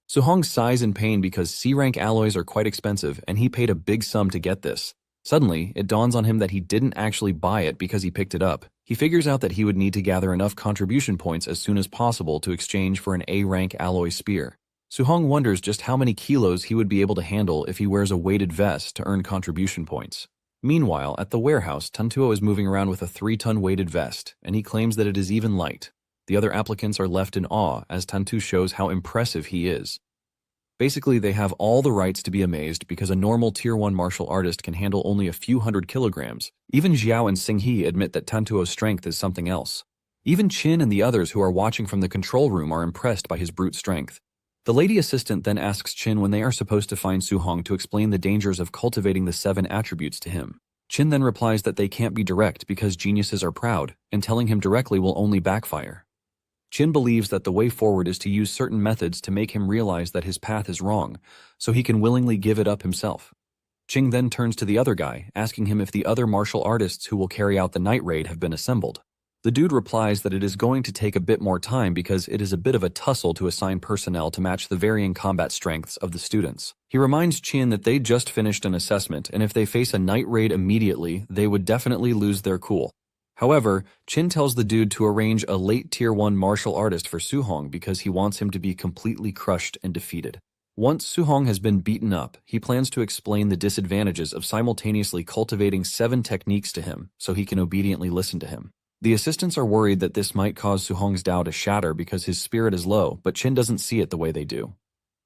Su-hong sighs in pain because C-rank alloys are quite expensive, and he paid a big sum to get this. Suddenly, it dawns on him that he didn't actually buy it because he picked it up. He figures out that he would need to gather enough contribution points as soon as possible to exchange for an A-rank alloy spear. Su-hong wonders just how many kilos he would be able to handle if he wears a weighted vest to earn contribution points. Meanwhile, at the warehouse, Tantuo is moving around with a 3-ton weighted vest, and he claims that it is even light. The other applicants are left in awe as Tantu shows how impressive he is. Basically, they have all the rights to be amazed because a normal Tier 1 martial artist can handle only a few hundred kilograms. Even Xiao and Xinghe admit that Tantuo's strength is something else. Even Qin and the others who are watching from the control room are impressed by his brute strength. The lady assistant then asks Qin when they are supposed to find Su-hong to explain the dangers of cultivating the 7 attributes to him. Qin then replies that they can't be direct because geniuses are proud, and telling him directly will only backfire. Qin believes that the way forward is to use certain methods to make him realize that his path is wrong, so he can willingly give it up himself. Qing then turns to the other guy, asking him if the other martial artists who will carry out the night raid have been assembled. The dude replies that it is going to take a bit more time because it is a bit of a tussle to assign personnel to match the varying combat strengths of the students. He reminds Qin that they just finished an assessment, and if they face a night raid immediately, they would definitely lose their cool. However, Qin tells the dude to arrange a late Tier 1 martial artist for Su-hong because he wants him to be completely crushed and defeated. Once Su-hong has been beaten up, he plans to explain the disadvantages of simultaneously cultivating 7 techniques to him so he can obediently listen to him. The assistants are worried that this might cause Su-hong's Dao to shatter because his spirit is low, but Qin doesn't see it the way they do.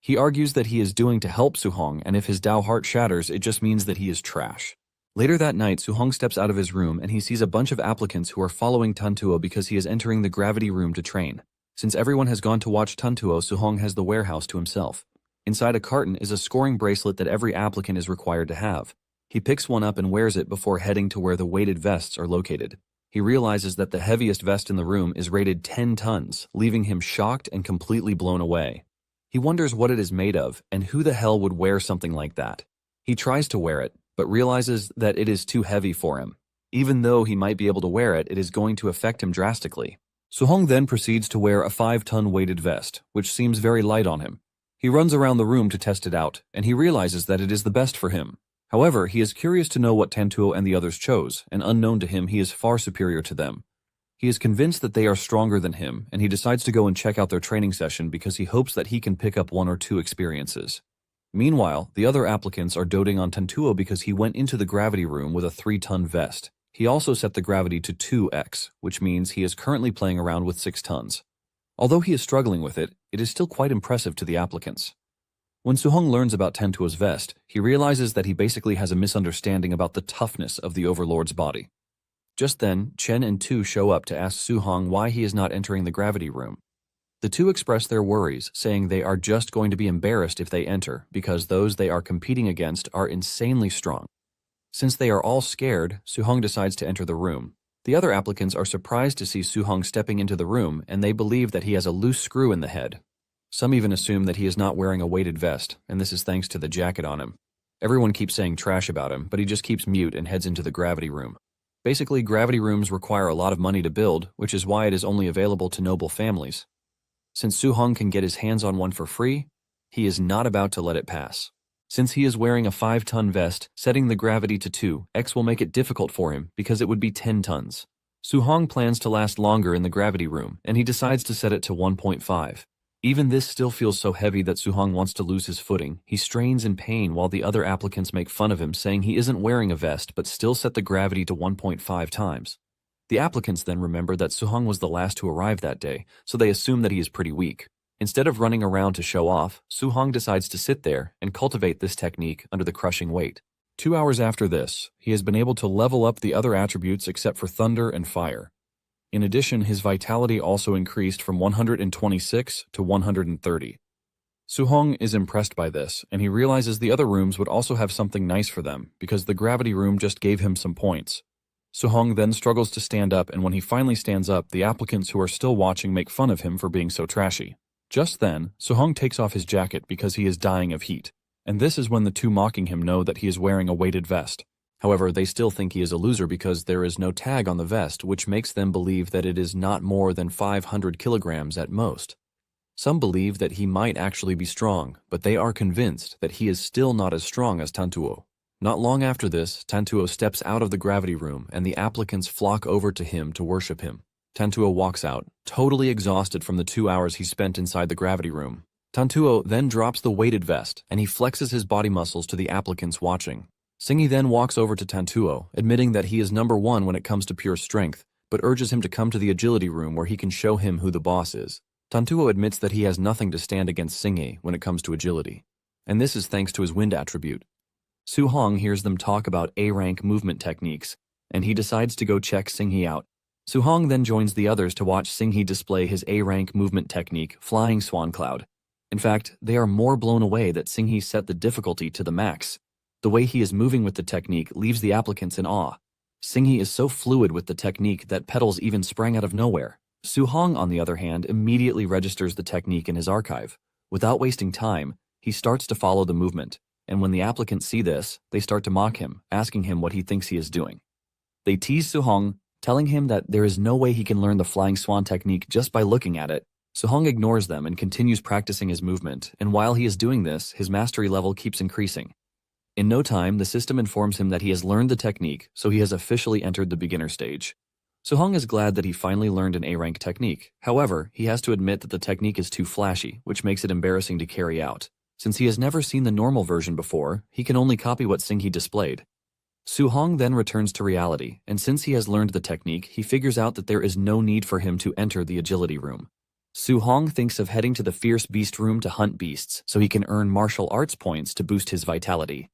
He argues that he is doing to help Su-hong, and if his Dao heart shatters, it just means that he is trash. Later that night, Su-hong steps out of his room and he sees a bunch of applicants who are following Tantuo because he is entering the gravity room to train. Since everyone has gone to watch Tantuo, Su-hong has the warehouse to himself. Inside a carton is a scoring bracelet that every applicant is required to have. He picks one up and wears it before heading to where the weighted vests are located. He realizes that the heaviest vest in the room is rated 10 tons, leaving him shocked and completely blown away. He wonders what it is made of and who the hell would wear something like that. He tries to wear it, but realizes that it is too heavy for him. Even though he might be able to wear it, it is going to affect him drastically. Suhong then proceeds to wear a 5-ton weighted vest, which seems very light on him. He runs around the room to test it out, and he realizes that it is the best for him. However, he is curious to know what Tantuo and the others chose, and unknown to him, he is far superior to them. He is convinced that they are stronger than him, and he decides to go and check out their training session because he hopes that he can pick up 1 or 2 experiences. Meanwhile, the other applicants are doting on Tantuo because he went into the gravity room with a 3-ton vest. He also set the gravity to 2x, which means he is currently playing around with 6 tons. Although he is struggling with it, it is still quite impressive to the applicants. When Suhong learns about Tantuo's vest, he realizes that he basically has a misunderstanding about the toughness of the Overlord's body. Just then, Chen and Tu show up to ask Suhong why he is not entering the gravity room. The two express their worries, saying they are just going to be embarrassed if they enter because those they are competing against are insanely strong. Since they are all scared, Suhong decides to enter the room. The other applicants are surprised to see Suhong stepping into the room, and they believe that he has a loose screw in the head. Some even assume that he is not wearing a weighted vest, and this is thanks to the jacket on him. Everyone keeps saying trash about him, but he just keeps mute and heads into the gravity room. Basically, gravity rooms require a lot of money to build, which is why it is only available to noble families. Since Suhong can get his hands on one for free, he is not about to let it pass. Since he is wearing a 5-ton vest, setting the gravity to 2x will make it difficult for him because it would be 10 tons. Suhong plans to last longer in the gravity room, and he decides to set it to 1.5. Even this still feels so heavy that Suhong wants to lose his footing. He strains in pain while the other applicants make fun of him, saying he isn't wearing a vest but still set the gravity to 1.5 times. The applicants then remember that Suhong was the last to arrive that day, so they assume that he is pretty weak. Instead of running around to show off, Suhong decides to sit there and cultivate this technique under the crushing weight. 2 hours after this, he has been able to level up the other attributes except for thunder and fire. In addition, his vitality also increased from 126 to 130. Suhong is impressed by this, and he realizes the other rooms would also have something nice for them because the gravity room just gave him some points. Suhong then struggles to stand up, and when he finally stands up, the applicants who are still watching make fun of him for being so trashy. Just then, Suhong takes off his jacket because he is dying of heat, and this is when the two mocking him know that he is wearing a weighted vest. However, they still think he is a loser because there is no tag on the vest, which makes them believe that it is not more than 500 kilograms at most. Some believe that he might actually be strong, but they are convinced that he is still not as strong as Tantuo. Not long after this, Tantuo steps out of the gravity room, and the applicants flock over to him to worship him. Tantuo walks out, totally exhausted from the 2 hours he spent inside the gravity room. Tantuo then drops the weighted vest, and he flexes his body muscles to the applicants watching. Singhi then walks over to Tantuo, admitting that he is number 1 when it comes to pure strength, but urges him to come to the agility room where he can show him who the boss is. Tantuo admits that he has nothing to stand against Singhi when it comes to agility, and this is thanks to his wind attribute. Suhong hears them talk about A-rank movement techniques, and he decides to go check Singhi out. Suhong then joins the others to watch Singhi display his A-rank movement technique, Flying Swan Cloud. In fact, they are more blown away that Singhi set the difficulty to the max. The way he is moving with the technique leaves the applicants in awe. Singhi is so fluid with the technique that petals even sprang out of nowhere. Suhong, on the other hand, immediately registers the technique in his archive. Without wasting time, he starts to follow the movement, and when the applicants see this, they start to mock him, asking him what he thinks he is doing. They tease Suhong, telling him that there is no way he can learn the flying swan technique just by looking at it. Suhong ignores them and continues practicing his movement, and while he is doing this, his mastery level keeps increasing. In no time, the system informs him that he has learned the technique, so he has officially entered the beginner stage. Suhong is glad that he finally learned an A-rank technique. However, he has to admit that the technique is too flashy, which makes it embarrassing to carry out. Since he has never seen the normal version before, he can only copy what Singhi displayed. Suhong then returns to reality, and since he has learned the technique, he figures out that there is no need for him to enter the agility room. Suhong thinks of heading to the fierce beast room to hunt beasts, so he can earn martial arts points to boost his vitality.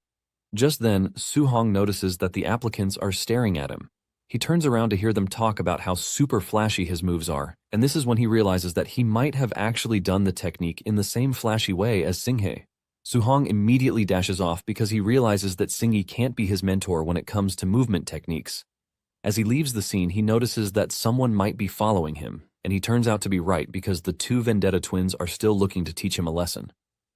Just then, Suhong notices that the applicants are staring at him. He turns around to hear them talk about how super flashy his moves are, and this is when he realizes that he might have actually done the technique in the same flashy way as Singhi. Suhong immediately dashes off because he realizes that Singhi can't be his mentor when it comes to movement techniques. As he leaves the scene, he notices that someone might be following him, and he turns out to be right because the two Vendetta twins are still looking to teach him a lesson.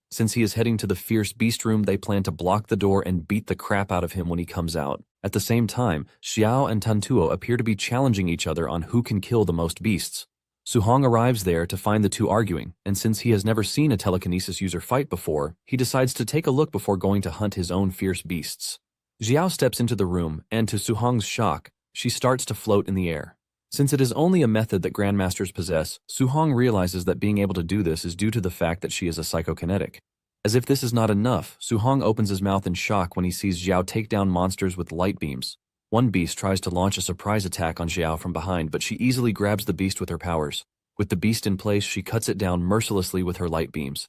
Since he is heading to the fierce beast room, they plan to block the door and beat the crap out of him when he comes out. At the same time, Xiao and Tantuo appear to be challenging each other on who can kill the most beasts. Su-hong arrives there to find the two arguing, and since he has never seen a telekinesis user fight before, he decides to take a look before going to hunt his own fierce beasts. Xiao steps into the room, and to Su-hong's shock, she starts to float in the air. Since it is only a method that grandmasters possess, Su-hong realizes that being able to do this is due to the fact that she is a psychokinetic. As if this is not enough, Su-hong opens his mouth in shock when he sees Xiao take down monsters with light beams. One beast tries to launch a surprise attack on Xiao from behind, but she easily grabs the beast with her powers. With the beast in place, she cuts it down mercilessly with her light beams.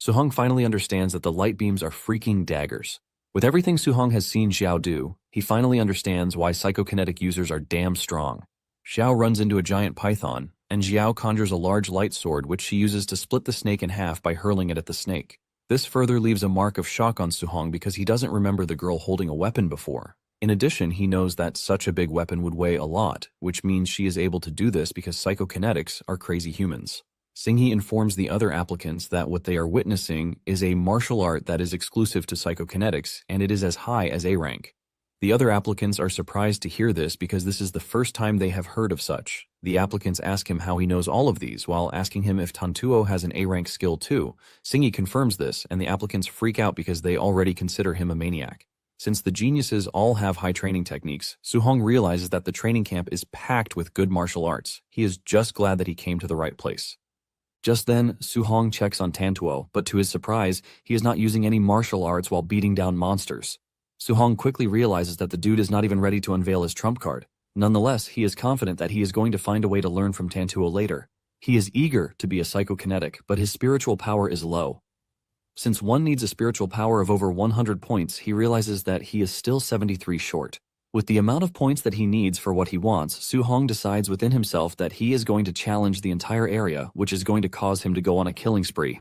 Su-hong finally understands that the light beams are freaking daggers. With everything Su-hong has seen Xiao do, he finally understands why psychokinetic users are damn strong. Xiao runs into a giant python, and Xiao conjures a large light sword which she uses to split the snake in half by hurling it at the snake. This further leaves a mark of shock on Su-hong because he doesn't remember the girl holding a weapon before. In addition, he knows that such a big weapon would weigh a lot, which means she is able to do this because psychokinetics are crazy humans. Singhi informs the other applicants that what they are witnessing is a martial art that is exclusive to psychokinetics, and it is as high as A rank. The other applicants are surprised to hear this because this is the first time they have heard of such. The applicants ask him how he knows all of these, while asking him if Tantuo has an A rank skill too. Singhi confirms this, and the applicants freak out because they already consider him a maniac. Since the geniuses all have high training techniques, Su-hong realizes that the training camp is packed with good martial arts. He is just glad that he came to the right place. Just then, Su-hong checks on Tantuo, but to his surprise, he is not using any martial arts while beating down monsters. Su-hong quickly realizes that the dude is not even ready to unveil his trump card. Nonetheless, he is confident that he is going to find a way to learn from Tantuo later. He is eager to be a psychokinetic, but his spiritual power is low. Since one needs a spiritual power of over 100 points, he realizes that he is still 73 short. With the amount of points that he needs for what he wants, Su-hong decides within himself that he is going to challenge the entire area, which is going to cause him to go on a killing spree.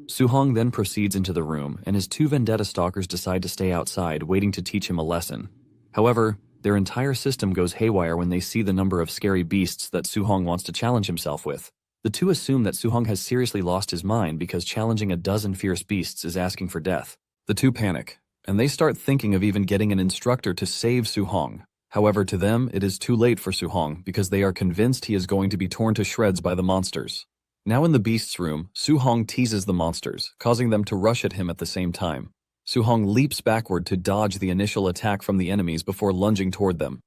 Su-hong then proceeds into the room, and his two vendetta stalkers decide to stay outside, waiting to teach him a lesson. However, their entire system goes haywire when they see the number of scary beasts that Su-hong wants to challenge himself with. The two assume that Su-hong has seriously lost his mind because challenging a dozen fierce beasts is asking for death. The two panic, and they start thinking of even getting an instructor to save Su-hong. However, to them, it is too late for Su-hong because they are convinced he is going to be torn to shreds by the monsters. Now in the beast's room, Su-hong teases the monsters, causing them to rush at him at the same time. Su-hong leaps backward to dodge the initial attack from the enemies before lunging toward them.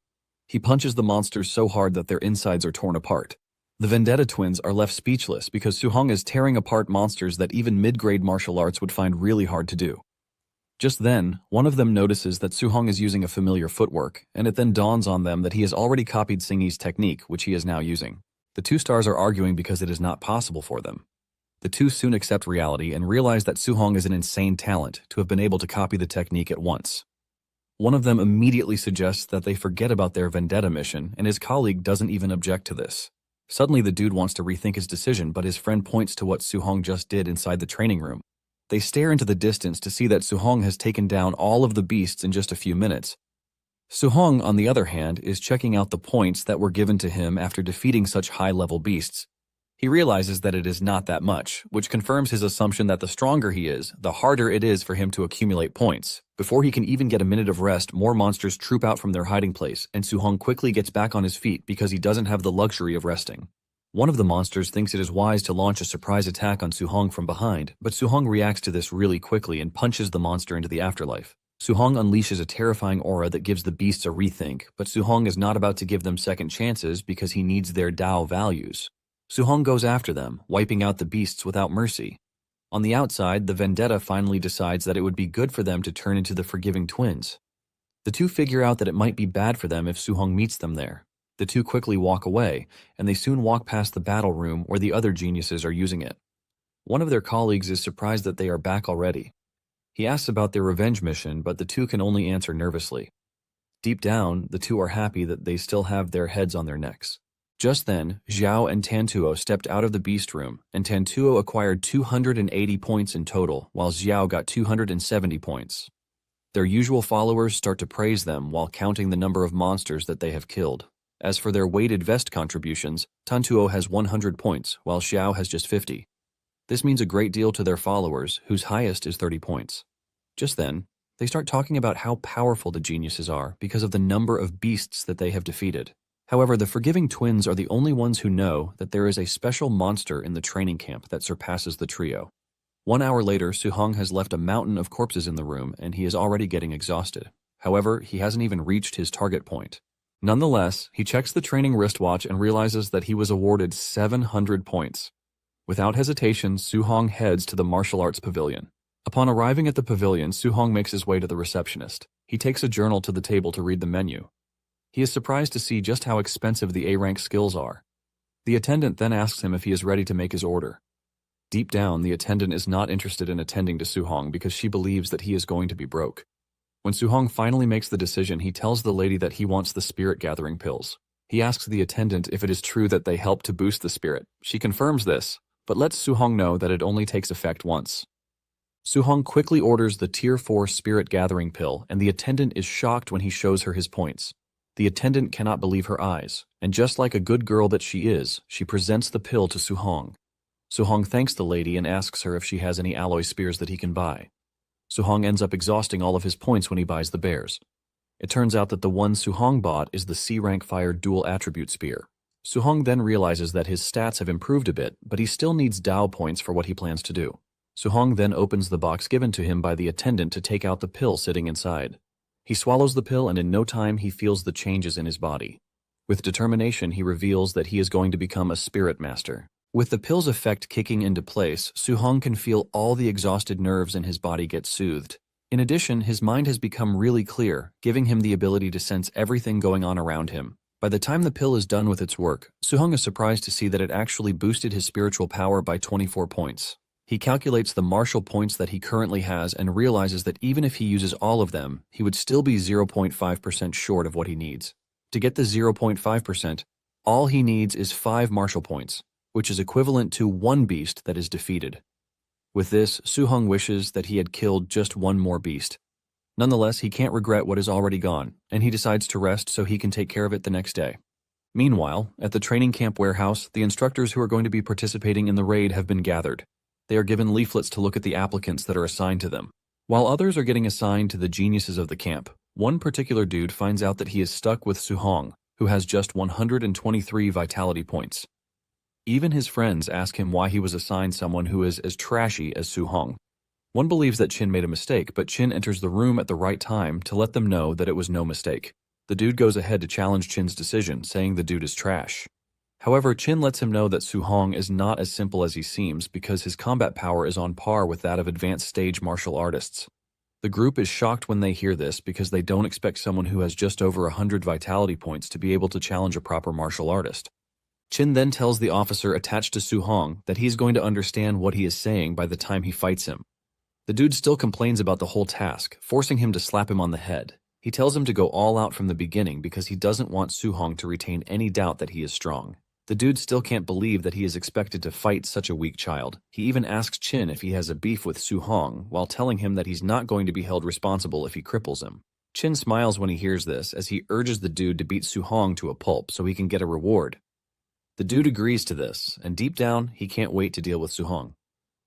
He punches the monsters so hard that their insides are torn apart. The Vendetta twins are left speechless because Su-hong is tearing apart monsters that even mid-grade martial arts would find really hard to do. Just then, one of them notices that Su-hong is using a familiar footwork, and it then dawns on them that he has already copied Singhi's technique, which he is now using. The two stars are arguing because it is not possible for them. The two soon accept reality and realize that Su-hong is an insane talent to have been able to copy the technique at once. One of them immediately suggests that they forget about their Vendetta mission, and his colleague doesn't even object to this. Suddenly the dude wants to rethink his decision, but his friend points to what Su-hong just did inside the training room. They stare into the distance to see that Su-hong has taken down all of the beasts in just a few minutes. Su-hong, on the other hand, is checking out the points that were given to him after defeating such high-level beasts. He realizes that it is not that much, which confirms his assumption that the stronger he is, the harder it is for him to accumulate points. Before he can even get a minute of rest, more monsters troop out from their hiding place, and Su-hong quickly gets back on his feet because he doesn't have the luxury of resting. One of the monsters thinks it is wise to launch a surprise attack on Su-hong from behind, but Su-hong reacts to this really quickly and punches the monster into the afterlife. Su-hong unleashes a terrifying aura that gives the beasts a rethink, but Su-hong is not about to give them second chances because he needs their Dao values. Su-hong goes after them, wiping out the beasts without mercy. On the outside, the Vendetta finally decides that it would be good for them to turn into the Forgiving Twins. The two figure out that it might be bad for them if Su-hong meets them there. The two quickly walk away, and they soon walk past the battle room where the other geniuses are using it. One of their colleagues is surprised that they are back already. He asks about their revenge mission, but the two can only answer nervously. Deep down, the two are happy that they still have their heads on their necks. Just then, Xiao and Tantuo stepped out of the beast room, and Tantuo acquired 280 points in total, while Xiao got 270 points. Their usual followers start to praise them while counting the number of monsters that they have killed. As for their weighted vest contributions, Tantuo has 100 points, while Xiao has just 50. This means a great deal to their followers, whose highest is 30 points. Just then, they start talking about how powerful the geniuses are because of the number of beasts that they have defeated. However, the forgiving twins are the only ones who know that there is a special monster in the training camp that surpasses the trio. 1 hour later, Suhong has left a mountain of corpses in the room and he is already getting exhausted. However, he hasn't even reached his target point. Nonetheless, he checks the training wristwatch and realizes that he was awarded 700 points. Without hesitation, Suhong heads to the martial arts pavilion. Upon arriving at the pavilion, Suhong makes his way to the receptionist. He takes a journal to the table to read the menu. He is surprised to see just how expensive the A-rank skills are. The attendant then asks him if he is ready to make his order. Deep down, the attendant is not interested in attending to Suhong because she believes that he is going to be broke. When Suhong finally makes the decision, he tells the lady that he wants the spirit-gathering pills. He asks the attendant if it is true that they help to boost the spirit. She confirms this, but lets Suhong know that it only takes effect once. Suhong quickly orders the Tier 4 spirit-gathering pill, and the attendant is shocked when he shows her his points. The attendant cannot believe her eyes, and just like a good girl that she is, she presents the pill to Suhong. Suhong thanks the lady and asks her if she has any alloy spears that he can buy. Suhong ends up exhausting all of his points when he buys the bears. It turns out that the one Suhong bought is the C-rank fire dual attribute spear. Suhong then realizes that his stats have improved a bit, but he still needs Dao points for what he plans to do. Suhong then opens the box given to him by the attendant to take out the pill sitting inside. He swallows the pill and in no time he feels the changes in his body. With determination, he reveals that he is going to become a spirit master. With the pill's effect kicking into place, Suhong can feel all the exhausted nerves in his body get soothed. In addition, his mind has become really clear, giving him the ability to sense everything going on around him. By the time the pill is done with its work, Suhong is surprised to see that it actually boosted his spiritual power by 24 points. He calculates the martial points that he currently has and realizes that even if he uses all of them, he would still be 0.5% short of what he needs. To get the 0.5%, all he needs is 5 martial points, which is equivalent to 1 beast that is defeated. With this, Suhong wishes that he had killed just 1 more beast. Nonetheless, he can't regret what is already gone, and he decides to rest so he can take care of it the next day. Meanwhile, at the training camp warehouse, the instructors who are going to be participating in the raid have been gathered. They are given leaflets to look at the applicants that are assigned to them. While others are getting assigned to the geniuses of the camp, one particular dude finds out that he is stuck with Suhong, who has just 123 vitality points. Even his friends ask him why he was assigned someone who is as trashy as Suhong. One believes that Chin made a mistake, but Chin enters the room at the right time to let them know that it was no mistake. The dude goes ahead to challenge Chin's decision, saying the dude is trash. However, Chin lets him know that Suhong is not as simple as he seems because his combat power is on par with that of advanced stage martial artists. The group is shocked when they hear this because they don't expect someone who has just over 100 vitality points to be able to challenge a proper martial artist. Chin then tells the officer attached to Suhong that he's going to understand what he is saying by the time he fights him. The dude still complains about the whole task, forcing him to slap him on the head. He tells him to go all out from the beginning because he doesn't want Suhong to retain any doubt that he is strong. The dude still can't believe that he is expected to fight such a weak child. He even asks Chin if he has a beef with Suhong, while telling him that he's not going to be held responsible if he cripples him. Chin smiles when he hears this, as he urges the dude to beat Suhong to a pulp so he can get a reward. The dude agrees to this, and deep down, he can't wait to deal with Suhong.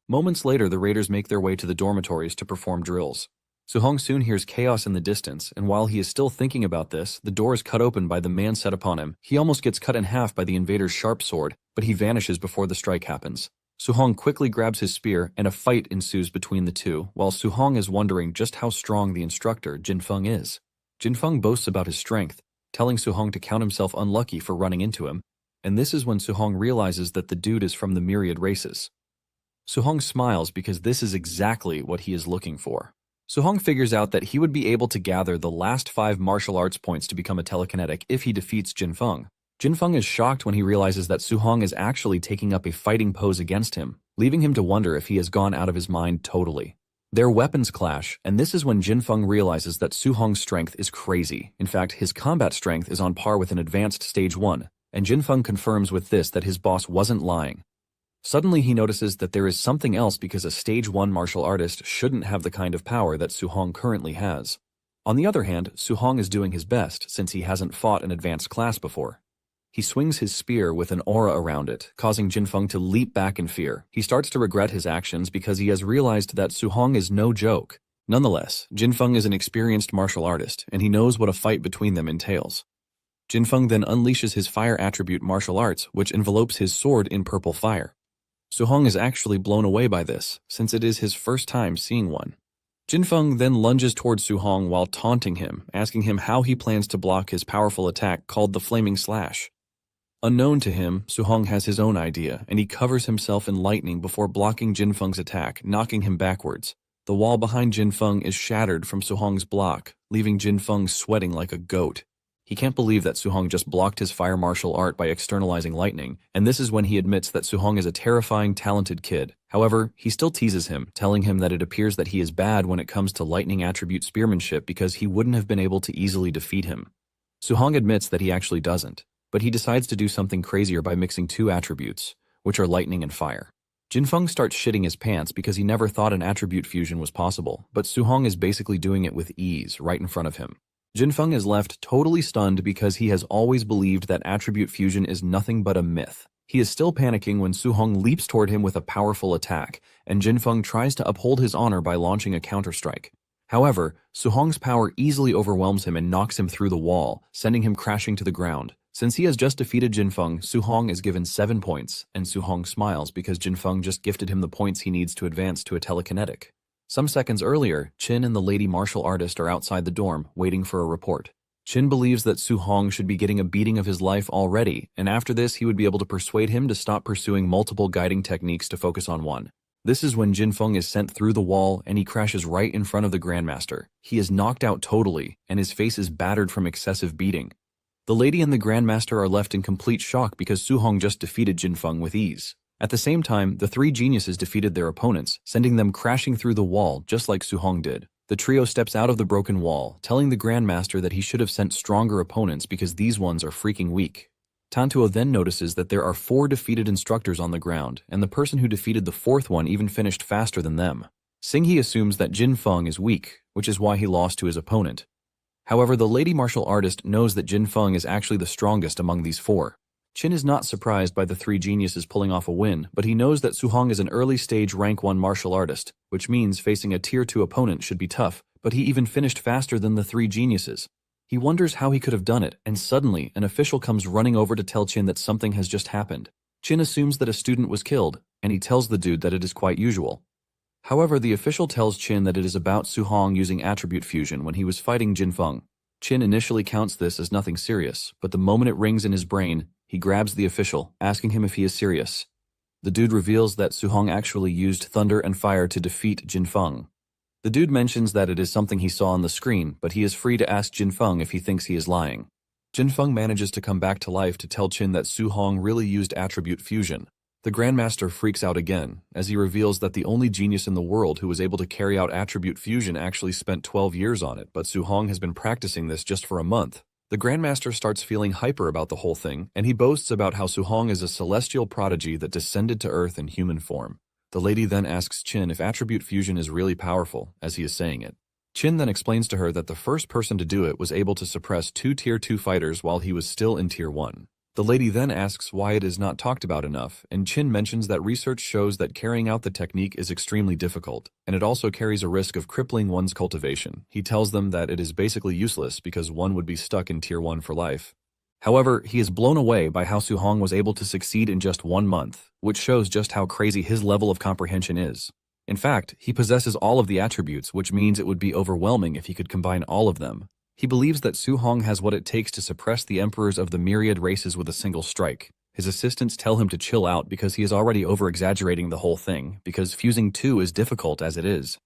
Moments later, the raiders make their way to the dormitories to perform drills. Suhong soon hears chaos in the distance, and while he is still thinking about this, the door is cut open by the man set upon him. He almost gets cut in half by the invader's sharp sword, but he vanishes before the strike happens. Suhong quickly grabs his spear, and a fight ensues between the two, while Suhong is wondering just how strong the instructor, Jinfeng, is. Jinfeng boasts about his strength, telling Suhong to count himself unlucky for running into him, and this is when Suhong realizes that the dude is from the myriad races. Suhong smiles because this is exactly what he is looking for. Suhong figures out that he would be able to gather the last 5 martial arts points to become a telekinetic if he defeats Jinfeng. Jinfeng is shocked when he realizes that Suhong is actually taking up a fighting pose against him, leaving him to wonder if he has gone out of his mind totally. Their weapons clash, and this is when Jinfeng realizes that Suhong's strength is crazy. In fact, his combat strength is on par with an advanced stage 1, and Jinfeng confirms with this that his boss wasn't lying. Suddenly he notices that there is something else because a stage 1 martial artist shouldn't have the kind of power that Suhong currently has. On the other hand, Suhong is doing his best since he hasn't fought an advanced class before. He swings his spear with an aura around it, causing Jinfeng to leap back in fear. He starts to regret his actions because he has realized that Suhong is no joke. Nonetheless, Jinfeng is an experienced martial artist, and he knows what a fight between them entails. Jinfeng then unleashes his fire attribute martial arts, which envelopes his sword in purple fire. Su-hong is actually blown away by this, since it is his first time seeing one. Jinfeng then lunges towards Su-hong while taunting him, asking him how he plans to block his powerful attack called the Flaming Slash. Unknown to him, Su-hong has his own idea, and he covers himself in lightning before blocking Jinfeng's attack, knocking him backwards. The wall behind Jinfeng is shattered from Su-hong's block, leaving Jinfeng sweating like a goat. He can't believe that Su-hong just blocked his fire martial art by externalizing lightning, and this is when he admits that Su-hong is a terrifying, talented kid. However, he still teases him, telling him that it appears that he is bad when it comes to lightning attribute spearmanship because he wouldn't have been able to easily defeat him. Su-hong admits that he actually doesn't, but he decides to do something crazier by mixing two attributes, which are lightning and fire. Jinfeng starts shitting his pants because he never thought an attribute fusion was possible, but Su-hong is basically doing it with ease right in front of him. Jinfeng is left totally stunned because he has always believed that attribute fusion is nothing but a myth. He is still panicking when Su-hong leaps toward him with a powerful attack, and Jinfeng tries to uphold his honor by launching a counterstrike. However, Su-hong's power easily overwhelms him and knocks him through the wall, sending him crashing to the ground. Since he has just defeated Jinfeng, Su-hong is given 7 points, and Su-hong smiles because Jinfeng just gifted him the points he needs to advance to a telekinetic. Some seconds earlier, Qin and the lady martial artist are outside the dorm, waiting for a report. Qin believes that Su-hong should be getting a beating of his life already, and after this he would be able to persuade him to stop pursuing multiple guiding techniques to focus on one. This is when Jinfeng is sent through the wall and he crashes right in front of the Grandmaster. He is knocked out totally, and his face is battered from excessive beating. The lady and the Grandmaster are left in complete shock because Su-hong just defeated Jinfeng with ease. At the same time, the three geniuses defeated their opponents, sending them crashing through the wall just like Su-hong did. The trio steps out of the broken wall, telling the Grandmaster that he should have sent stronger opponents because these ones are freaking weak. Tantuo then notices that there are 4 defeated instructors on the ground, and the person who defeated the 4th one even finished faster than them. Xinghe assumes that Jinfeng is weak, which is why he lost to his opponent. However, the lady martial artist knows that Jinfeng is actually the strongest among these 4. Qin is not surprised by the 3 geniuses pulling off a win, but he knows that Su-hong is an early-stage rank 1 martial artist, which means facing a tier 2 opponent should be tough, but he even finished faster than the 3 geniuses. He wonders how he could have done it, and suddenly, an official comes running over to tell Qin that something has just happened. Qin assumes that a student was killed, and he tells the dude that it is quite usual. However, the official tells Qin that it is about Su-hong using attribute fusion when he was fighting Jinfeng. Qin initially counts this as nothing serious, but the moment it rings in his brain, he grabs the official, asking him if he is serious. The dude reveals that Su-hong actually used thunder and fire to defeat Jinfeng. The dude mentions that it is something he saw on the screen, but he is free to ask Jinfeng if he thinks he is lying. Jinfeng manages to come back to life to tell Qin that Su-hong really used attribute fusion. The Grandmaster freaks out again, as he reveals that the only genius in the world who was able to carry out attribute fusion actually spent 12 years on it, but Su-hong has been practicing this just for a month. The Grandmaster starts feeling hyper about the whole thing, and he boasts about how Su-hong is a celestial prodigy that descended to Earth in human form. The lady then asks Qin if attribute fusion is really powerful, as he is saying it. Qin then explains to her that the first person to do it was able to suppress 2 Tier 2 fighters while he was still in Tier 1. The lady then asks why it is not talked about enough, and Qin mentions that research shows that carrying out the technique is extremely difficult, and it also carries a risk of crippling one's cultivation. He tells them that it is basically useless because one would be stuck in Tier 1 for life. However, he is blown away by how Su-hong was able to succeed in just 1 month, which shows just how crazy his level of comprehension is. In fact, he possesses all of the attributes, which means it would be overwhelming if he could combine all of them. He believes that Su-hong has what it takes to suppress the emperors of the myriad races with a single strike. His assistants tell him to chill out because he is already over-exaggerating the whole thing, because fusing 2 is difficult as it is.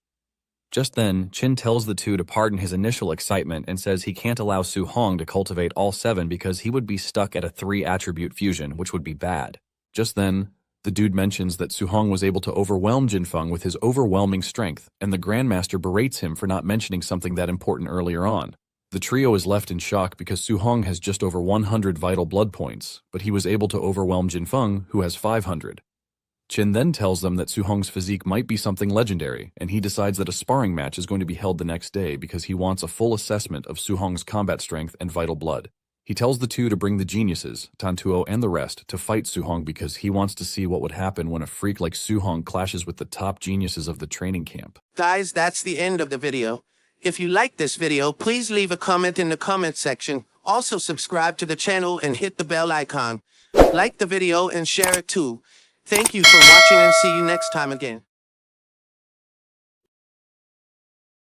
Just then, Qin tells the 2 to pardon his initial excitement and says he can't allow Su-hong to cultivate all 7 because he would be stuck at a 3-attribute fusion, which would be bad. Just then, the dude mentions that Su-hong was able to overwhelm Jinfeng with his overwhelming strength, and the Grandmaster berates him for not mentioning something that important earlier on. The trio is left in shock because Su-hong has just over 100 vital blood points, but he was able to overwhelm Jinfeng, who has 500. Qin then tells them that Su-hong's physique might be something legendary, and he decides that a sparring match is going to be held the next day because he wants a full assessment of Su-hong's combat strength and vital blood. He tells the 2 to bring the geniuses, Tantuo and the rest, to fight Su-hong because he wants to see what would happen when a freak like Su-hong clashes with the top geniuses of the training camp. Guys, that's the end of the video. If you like this video, please leave a comment in the comment section. Also subscribe to the channel and hit the bell icon. Like the video and share it too. Thank you for watching and see you next time again.